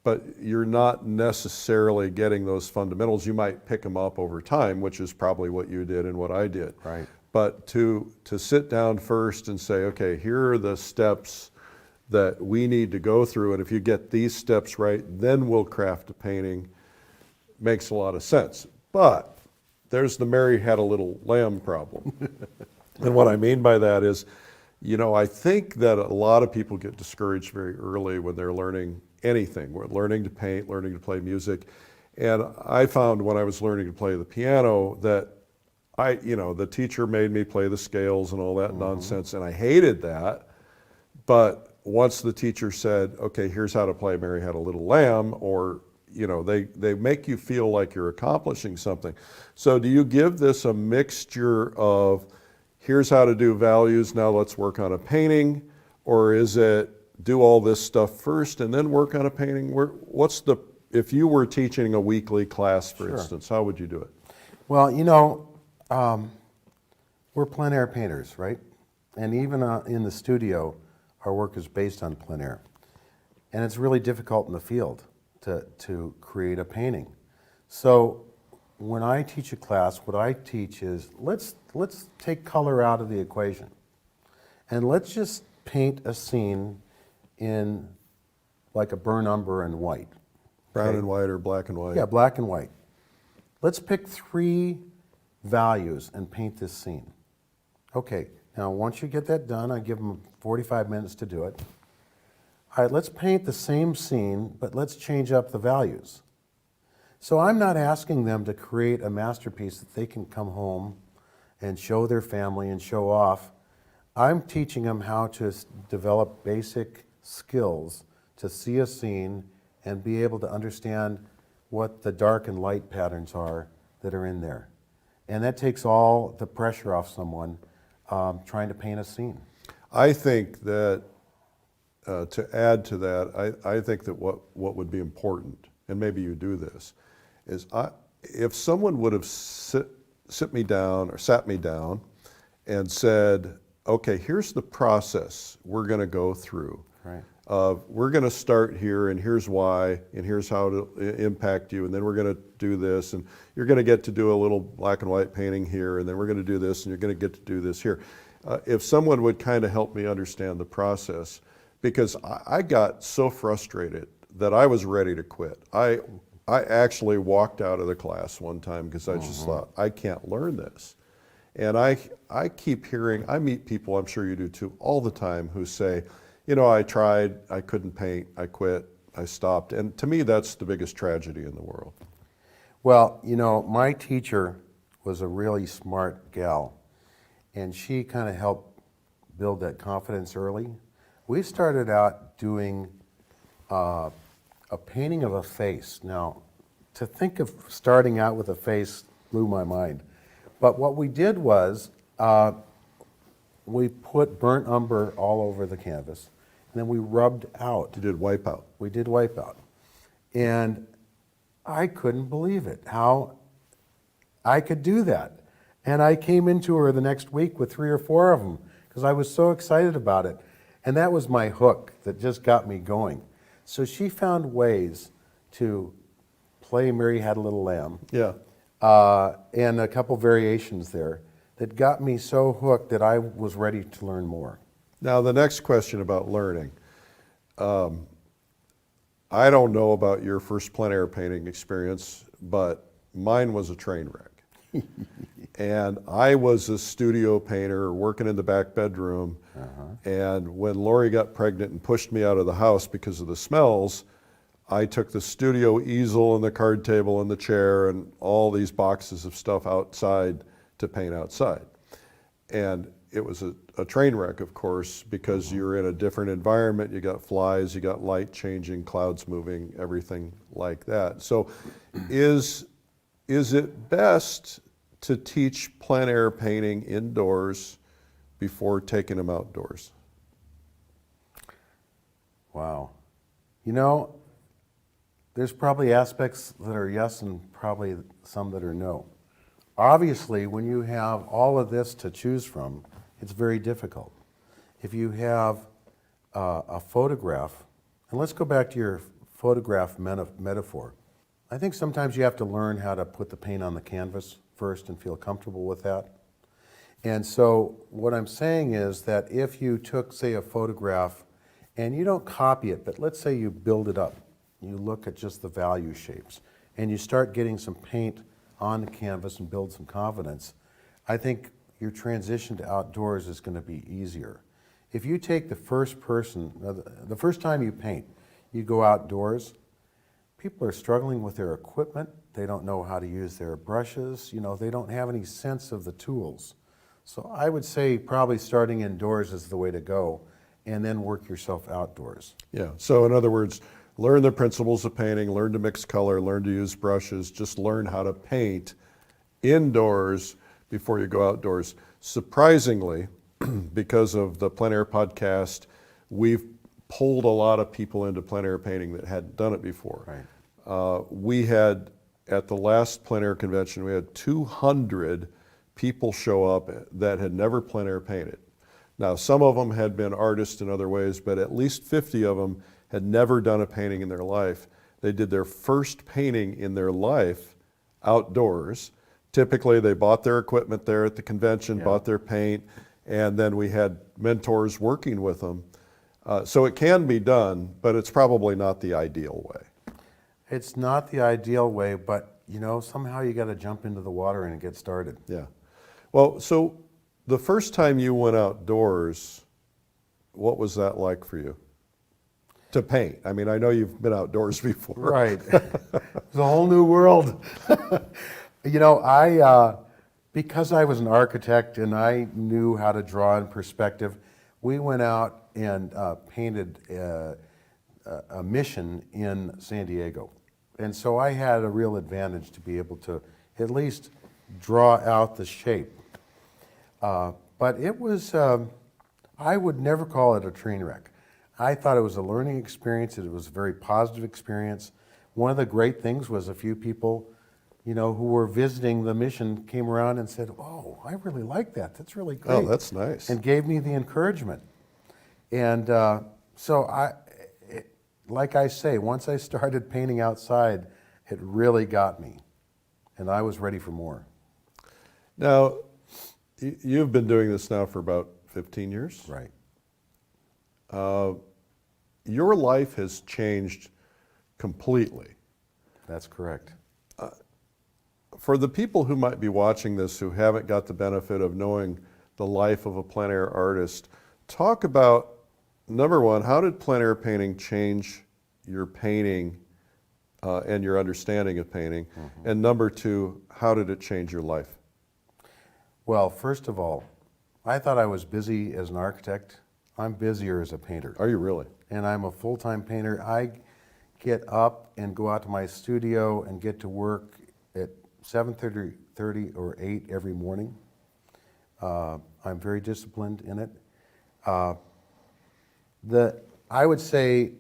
but you're not necessarily getting those fundamentals. You might pick them up over time, which is probably what you did and what I did. Right. But to sit down first and say, okay, here are the steps that we need to go through, and if you get these steps right, then we'll craft a painting, makes a lot of sense. But there's the Mary had a little lamb problem. And what I mean by that is, I think that a lot of people get discouraged very early when they're learning anything. We're learning to paint, learning to play music. And I found when I was learning to play the piano that the teacher made me play the scales and all that nonsense, and I hated that. But once the teacher said, okay, here's how to play Mary Had a Little Lamb, or, they make you feel like you're accomplishing something. So do you give this a mixture of, here's how to do values, now let's work on a painting, or is it do all this stuff first and then work on a painting? If you were teaching a weekly class, for instance, how would you do it? Well, we're plein air painters, right? And even in the studio, our work is based on plein air. And it's really difficult in the field to create a painting. So when I teach a class, what I teach is, let's take color out of the equation. And let's just paint a scene in like a burnt umber and white. Brown and white or black and white? Yeah, black and white. Let's pick 3 values and paint this scene. Okay, now once you get that done, I give them 45 minutes to do it. all right, let's paint the same scene, but let's change up the values. So I'm not asking them to create a masterpiece that they can come home and show their family and show off. I'm teaching them how to develop basic skills to see a scene and be able to understand what the dark and light patterns are that are in there. And that takes all the pressure off someone trying to paint a scene. I think that, to add to that, I think that what would be important, and maybe you do this, is if someone would have sat me down and said, okay, here's the process we're going to go through. Right. We're going to start here, and here's why, and here's how it'll impact you, and then we're going to do this, and you're going to get to do a little black and white painting here, and then we're going to do this, and you're going to get to do this here. If someone would kind of help me understand the process, because I got so frustrated that I was ready to quit. I actually walked out of the class one time because I just thought, I can't learn this. And I keep hearing, I meet people, I'm sure you do too, all the time who say, you know, I tried, I couldn't paint, I quit, I stopped. And to me, that's the biggest tragedy in the world. Well, you know, my teacher was a really smart gal, and she kind of helped build that confidence early. We started out doing a painting of a face. Now, to think of starting out with a face blew my mind. But what we did was we put burnt umber all over the canvas, and then we rubbed out. You did wipeout. We did wipeout. And I couldn't believe it, how I could do that. And I came into her the next week with 3 or 4 of them because I was so excited about it. And that was my hook that just got me going. So she found ways to play Mary Had a Little Lamb. Yeah. And a couple variations there that got me so hooked that I was ready to learn more. Now, the next question about learning. I don't know about your first plein air painting experience, but mine was a train wreck. And I was a studio painter working in the back bedroom. And when Lori got pregnant and pushed me out of the house because of the smells, I took the studio easel and the card table and the chair and all these boxes of stuff outside to paint outside. And it was a train wreck, of course, because you're in a different environment. You got flies, you got light changing, clouds moving, everything like that. So is it best to teach plein air painting indoors before taking them outdoors? Wow. You know, there's probably aspects that are yes and probably some that are no. Obviously, when you have all of this to choose from, it's very difficult. If you have a photograph, and let's go back to your photograph metaphor. I think sometimes you have to learn how to put the paint on the canvas first and feel comfortable with that. And so what I'm saying is that if you took, say, a photograph and you don't copy it, but let's say you build it up, you look at just the value shapes, and you start getting some paint on the canvas and build some confidence, I think your transition to outdoors is going to be easier. If you take the first time you paint, you go outdoors, people are struggling with their equipment, they don't know how to use their brushes, you know, they don't have any sense of the tools. So I would say probably starting indoors is the way to go, and then work yourself outdoors. Yeah, so in other words, learn the principles of painting, learn to mix color, learn to use brushes, just learn how to paint indoors before you go outdoors. Surprisingly, because of the Plein Air podcast, we've pulled a lot of people into plein air painting that hadn't done it before. Right. We had, at the last plein air convention, we had 200 people show up that had never plein air painted. Now, some of them had been artists in other ways, but at least 50 of them had never done a painting in their life. They did their first painting in their life outdoors. Typically, they bought their equipment there at the convention, bought their paint, and then we had mentors working with them. So it can be done, but it's probably not the ideal way. It's not the ideal way, but you know, somehow you got to jump into the water and get started. Yeah. Well, so the first time you went outdoors, what was that like for you? to paint. I mean, I know you've been outdoors before. Right. It's a whole new world. You know, because I was an architect and I knew how to draw in perspective, we went out and painted a mission in San Diego. And so I had a real advantage to be able to at least draw out the shape. But it was, I would never call it a train wreck. I thought it was a learning experience. It was a very positive experience. One of the great things was a few people, you know, who were visiting the mission came around and said, "Oh, I really like that. That's really great." Oh, that's nice. And gave me the encouragement. And so like I say, once I started painting outside, it really got me. And I was ready for more. Now, you've been doing this now for about 15 years? Right. Your life has changed completely. That's correct. For the people who might be watching this who haven't got the benefit of knowing the life of a plein air artist, talk about, number one, how did plein air painting change your painting and your understanding of painting? Mm-hmm. And number two, how did it change your life? Well, first of all, I thought I was busy as an architect. I'm busier as a painter. Are you really? And I'm a full-time painter. I get up and go out to my studio and get to work at 7:30 or 8 every morning. I'm very disciplined in it. I would say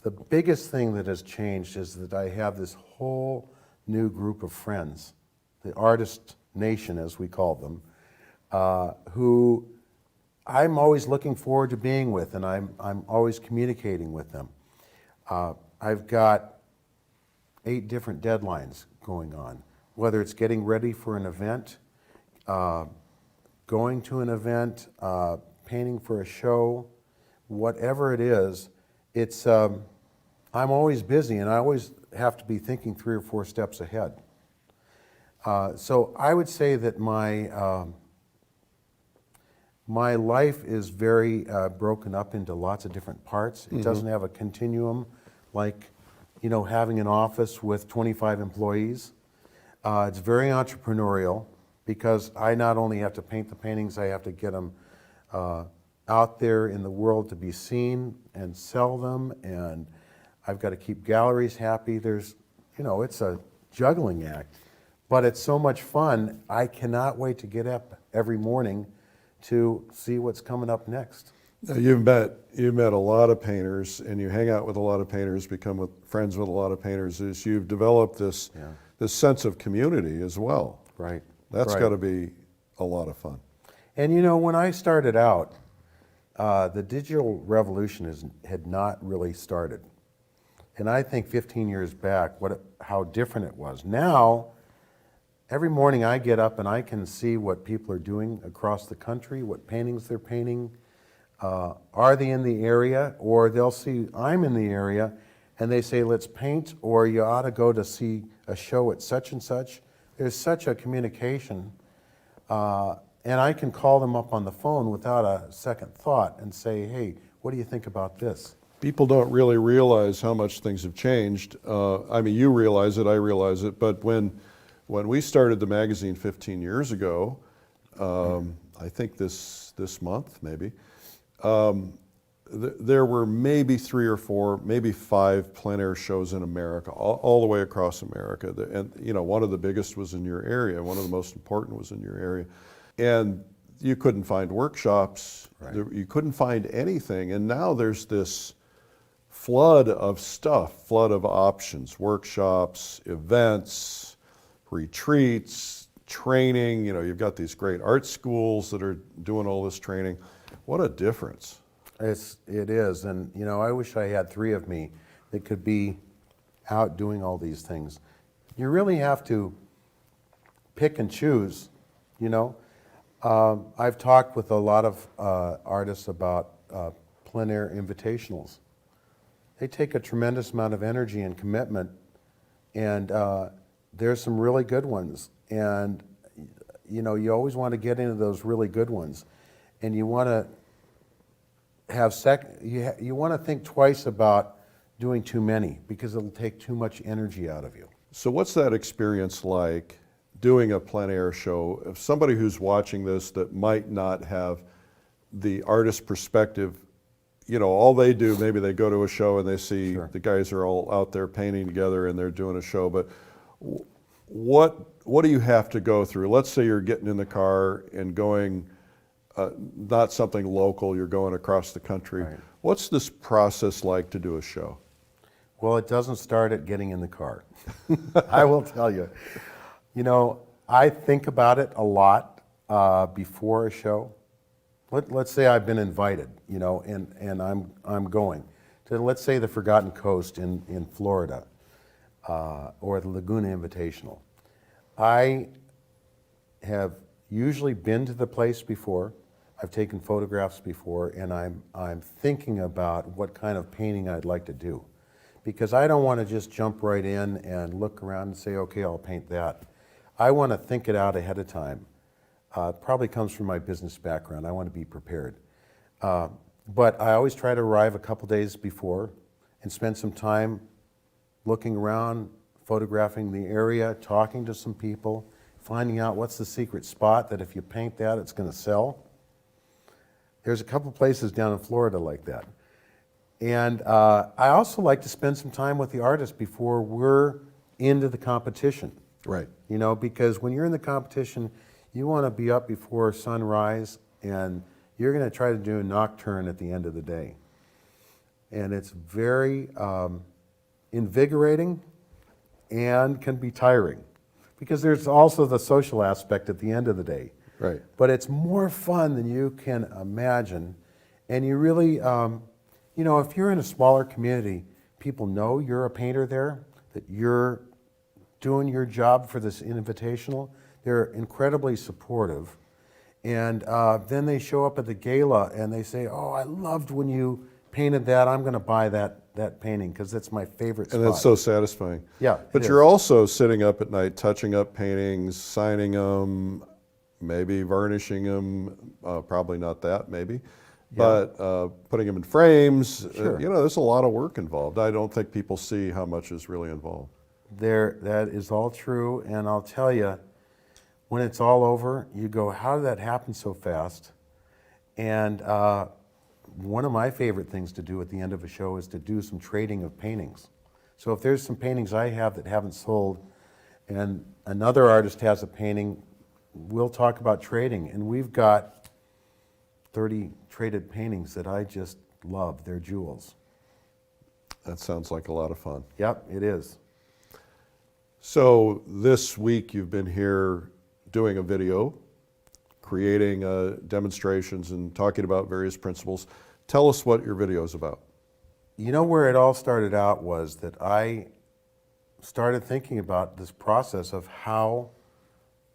the biggest thing that has changed is that I have this whole new group of friends, the artist nation as we call them, who I'm always looking forward to being with, and I'm always communicating with them. I've got 8 different deadlines going on, whether it's getting ready for an event, going to an event, painting for a show, whatever it is, it's I'm always busy, and I always have to be thinking 3 or 4 steps ahead. So I would say that my life is very broken up into lots of different parts. It doesn't have a continuum like, you know, having an office with 25 employees. It's very entrepreneurial because I not only have to paint the paintings, I have to get them out there in the world to be seen and sell them, and I've got to keep galleries happy. There's, you know, it's a juggling act, but it's so much fun. I cannot wait to get up every morning to see what's coming up next. Now, you've met a lot of painters, and you hang out with a lot of painters, become friends with a lot of painters. Is you've developed this sense of community as well. Right. That's got to be a lot of fun. And you know, when I started out, the digital revolution had not really started. And I think 15 years back, how different it was. Now, every morning I get up and I can see what people are doing across the country, what paintings they're painting. Are they in the area? Or they'll see I'm in the area and they say, let's paint, or you ought to go to see a show at such and such. There's such a communication. And I can call them up on the phone without a second thought and say, hey, what do you think about this? People don't really realize how much things have changed. I mean, you realize it, I realize it, but when we started the magazine 15 years ago, I think this month maybe, there were maybe 3 or 4, maybe 5 plein air shows in America, all the way across America. And you know, one of the biggest was in your area. One of the most important was in your area. And you couldn't find workshops. Right. You couldn't find anything. And now there's this flood of stuff, flood of options, workshops, events, retreats, training. You know, you've got these great art schools that are doing all this training. What a difference. It is, and you know, I wish I had 3 of me that could be out doing all these things. You really have to pick and choose, you know. I've talked with a lot of artists about plein air invitationals. They take a tremendous amount of energy and commitment, and there's some really good ones. And you know, you always want to get into those really good ones, and you want to you want to think twice about doing too many because it'll take too much energy out of you. So what's that experience like doing a plein air show? If somebody who's watching this that might not have the artist perspective, you know, all they do, maybe they go to a show and they see Sure. the guys are all out there painting together and they're doing a show, but what do you have to go through? Let's say you're getting in the car and going, not something local, you're going across the country. Right. What's this process like to do a show? Well, it doesn't start at getting in the car. I will tell you. You know, I think about it a lot before a show. Let's say I've been invited, you know, and I'm going to, let's say, the Forgotten Coast in Florida or the Laguna Invitational. I have usually been to the place before. I've taken photographs before, and I'm thinking about what kind of painting I'd like to do, because I don't want to just jump right in and look around and say, okay, I'll paint that. I want to think it out ahead of time. Probably comes from my business background. I want to be prepared. But I always try to arrive a couple days before and spend some time looking around, photographing the area, talking to some people, finding out what's the secret spot that if you paint that, it's going to sell. There's a couple places down in Florida like that. And I also like to spend some time with the artist before we're into the competition. Right. You know, because when you're in the competition, you want to be up before sunrise, and you're going to try to do a nocturne at the end of the day. And it's very invigorating and can be tiring, because there's also the social aspect at the end of the day. Right. But it's more fun than you can imagine. And you really, you know, if you're in a smaller community, people know you're a painter there, that you're doing your job for this invitational. They're incredibly supportive. And then they show up at the gala and they say, oh, I loved when you painted that. I'm going to buy that painting because that's my favorite spot. And it's so satisfying. Yeah, But it you're is. also sitting up at night, touching up paintings, signing them, maybe vernishing them, probably not that, maybe. Yeah. But putting them in frames, Sure. you know, there's a lot of work involved. I don't think people see how much is really involved. That is all true, and I'll tell you, when it's all over, you go, how did that happen so fast? And one of my favorite things to do at the end of a show is to do some trading of paintings. So if there's some paintings I have that haven't sold, and another artist has a painting, we'll talk about trading. And we've got 30 traded paintings that I just love. They're jewels. That sounds like a lot of fun. Yep, it is. So this week you've been here doing a video, creating demonstrations and talking about various principles. Tell us what your video is about. You know, where it all started out was that I started thinking about this process of how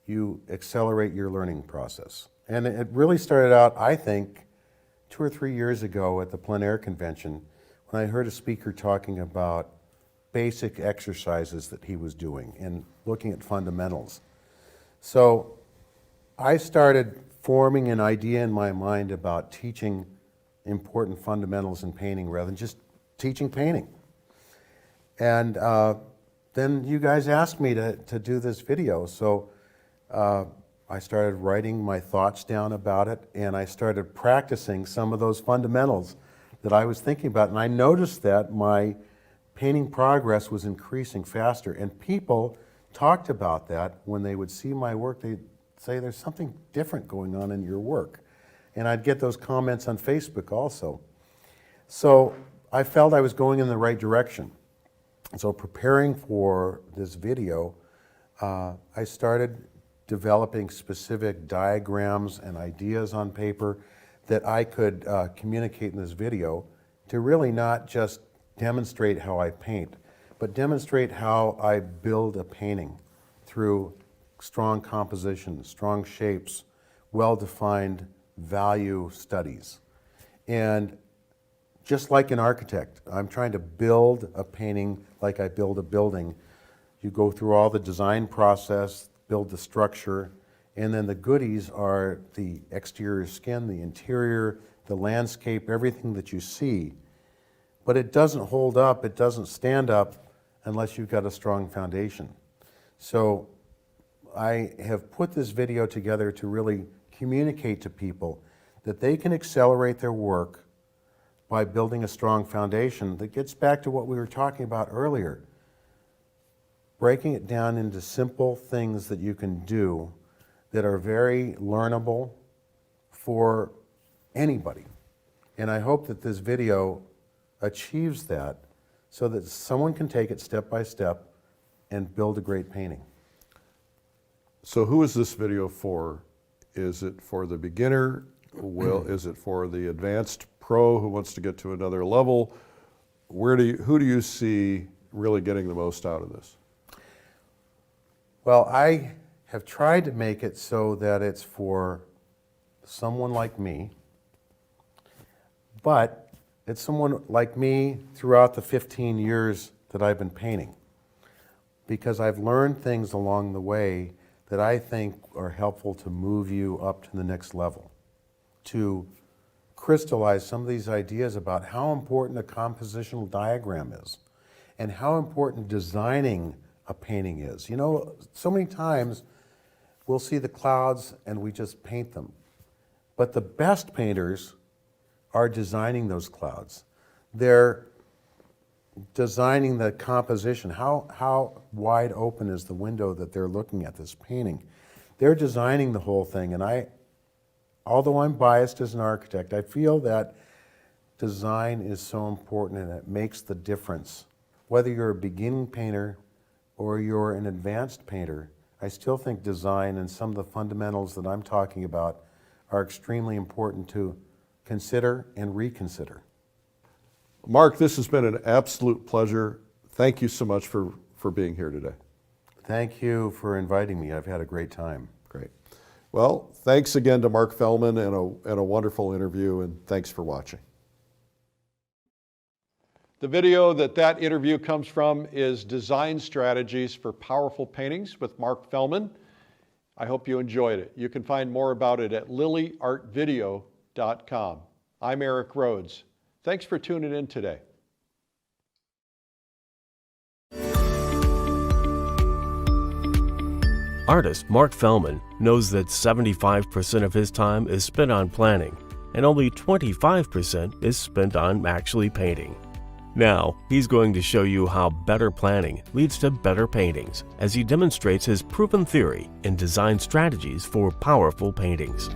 you accelerate your learning process. And it really started out, I think, 2 or 3 years ago at the plein air convention when I heard a speaker talking about basic exercises that he was doing and looking at fundamentals. So I started forming an idea in my mind about teaching important fundamentals in painting rather than just teaching painting. And then you guys asked me to do this video. So I started writing my thoughts down about it, and I started practicing some of those fundamentals that I was thinking about. And I noticed that my painting progress was increasing faster. And people talked about that when they would see my work. They'd say, there's something different going on in your work. And I'd get those comments on Facebook also. So I felt I was going in the right direction. So preparing for this video, I started developing specific diagrams and ideas on paper that I could communicate in this video to really not just demonstrate how I paint, but demonstrate how I build a painting through strong composition, strong shapes, well-defined value studies. And just like an architect, I'm trying to build a painting like I build a building. You go through all the design process, build the structure, and then the goodies are the exterior skin, the interior, the landscape, everything that you see. But it doesn't hold up, it doesn't stand up unless you've got a strong foundation. So I have put this video together to really communicate to people that they can accelerate their work by building a strong foundation that gets back to what we were talking about earlier. Breaking it down into simple things that you can do that are very learnable for anybody. And I hope that this video achieves that so that someone can take it step by step and build a great painting. So who is this video for? Is it for the beginner? Is it for the advanced pro who wants to get to another level? Who do you see really getting the most out of this? Well, I have tried to make it so that it's for someone like me, but it's someone like me throughout the 15 years that I've been painting, because I've learned things along the way that I think are helpful to move you up to the next level, to crystallize some of these ideas about how important a compositional diagram is and how important designing a painting is. You know, so many times we'll see the clouds and we just paint them. But the best painters are designing those clouds. They're designing the composition. How wide open is the window that they're looking at this painting? They're designing the whole thing. And although I'm biased as an architect, I feel that design is so important and it makes the difference. Whether you're a beginning painter or you're an advanced painter, I still think design and some of the fundamentals that I'm talking about are extremely important to consider and reconsider. Mark, this has been an absolute pleasure. Thank you so much for being here today. Thank you for inviting me. I've had a great time. Great. Well, thanks again to Mark Fehlman and a wonderful interview, and thanks for watching. The video that interview comes from is Design Strategies for Powerful Paintings with Mark Fehlman. I hope you enjoyed it. You can find more about it at lilyartvideo.com. I'm Eric Rhodes. Thanks for tuning in today. Artist Mark Fehlman knows that 75% of his time is spent on planning, and only 25% is spent on actually painting. Now, he's going to show you how better planning leads to better paintings as he demonstrates his proven theory in design strategies for powerful paintings.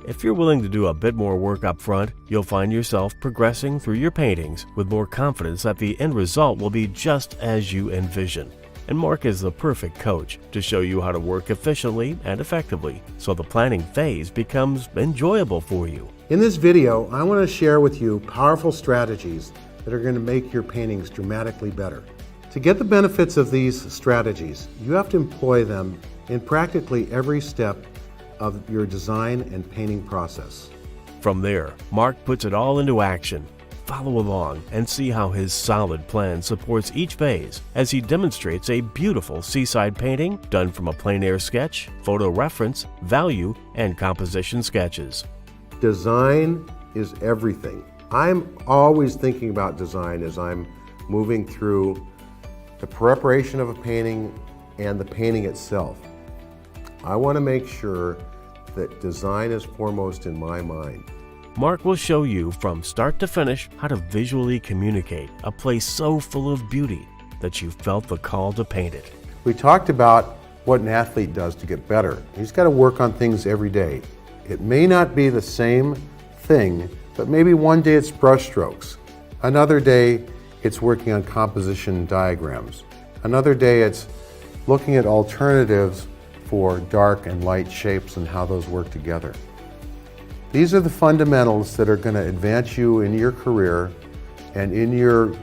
If you're willing to do a bit more work up front, you'll find yourself progressing through your paintings with more confidence that the end result will be just as you envision. And Mark is the perfect coach to show you how to work efficiently and effectively so the planning phase becomes enjoyable for you. In this video, I want to share with you powerful strategies that are going to make your paintings dramatically better. To get the benefits of these strategies, you have to employ them in practically every step of your design and painting process. From there, Mark puts it all into action. Follow along and see how his solid plan supports each phase as he demonstrates a beautiful seaside painting done from a plein air sketch, photo reference, value, and composition sketches. Design is everything. I'm always thinking about design as I'm moving through the preparation of a painting and the painting itself. I want to make sure that design is foremost in my mind. Mark will show you from start to finish how to visually communicate a place so full of beauty that you felt the call to paint it. We talked about what an athlete does to get better. He's got to work on things every day. It may not be the same thing, but maybe one day it's brush strokes. Another day it's working on composition diagrams. Another day it's looking at alternatives for dark and light shapes and how those work together. These are the fundamentals that are going to advance you in your career and in your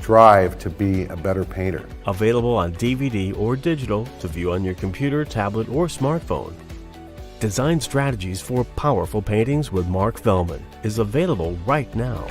drive to be a better painter. Available on DVD or digital to view on your computer, tablet, or smartphone. Design Strategies for Powerful Paintings with Mark Fehlman is available right now.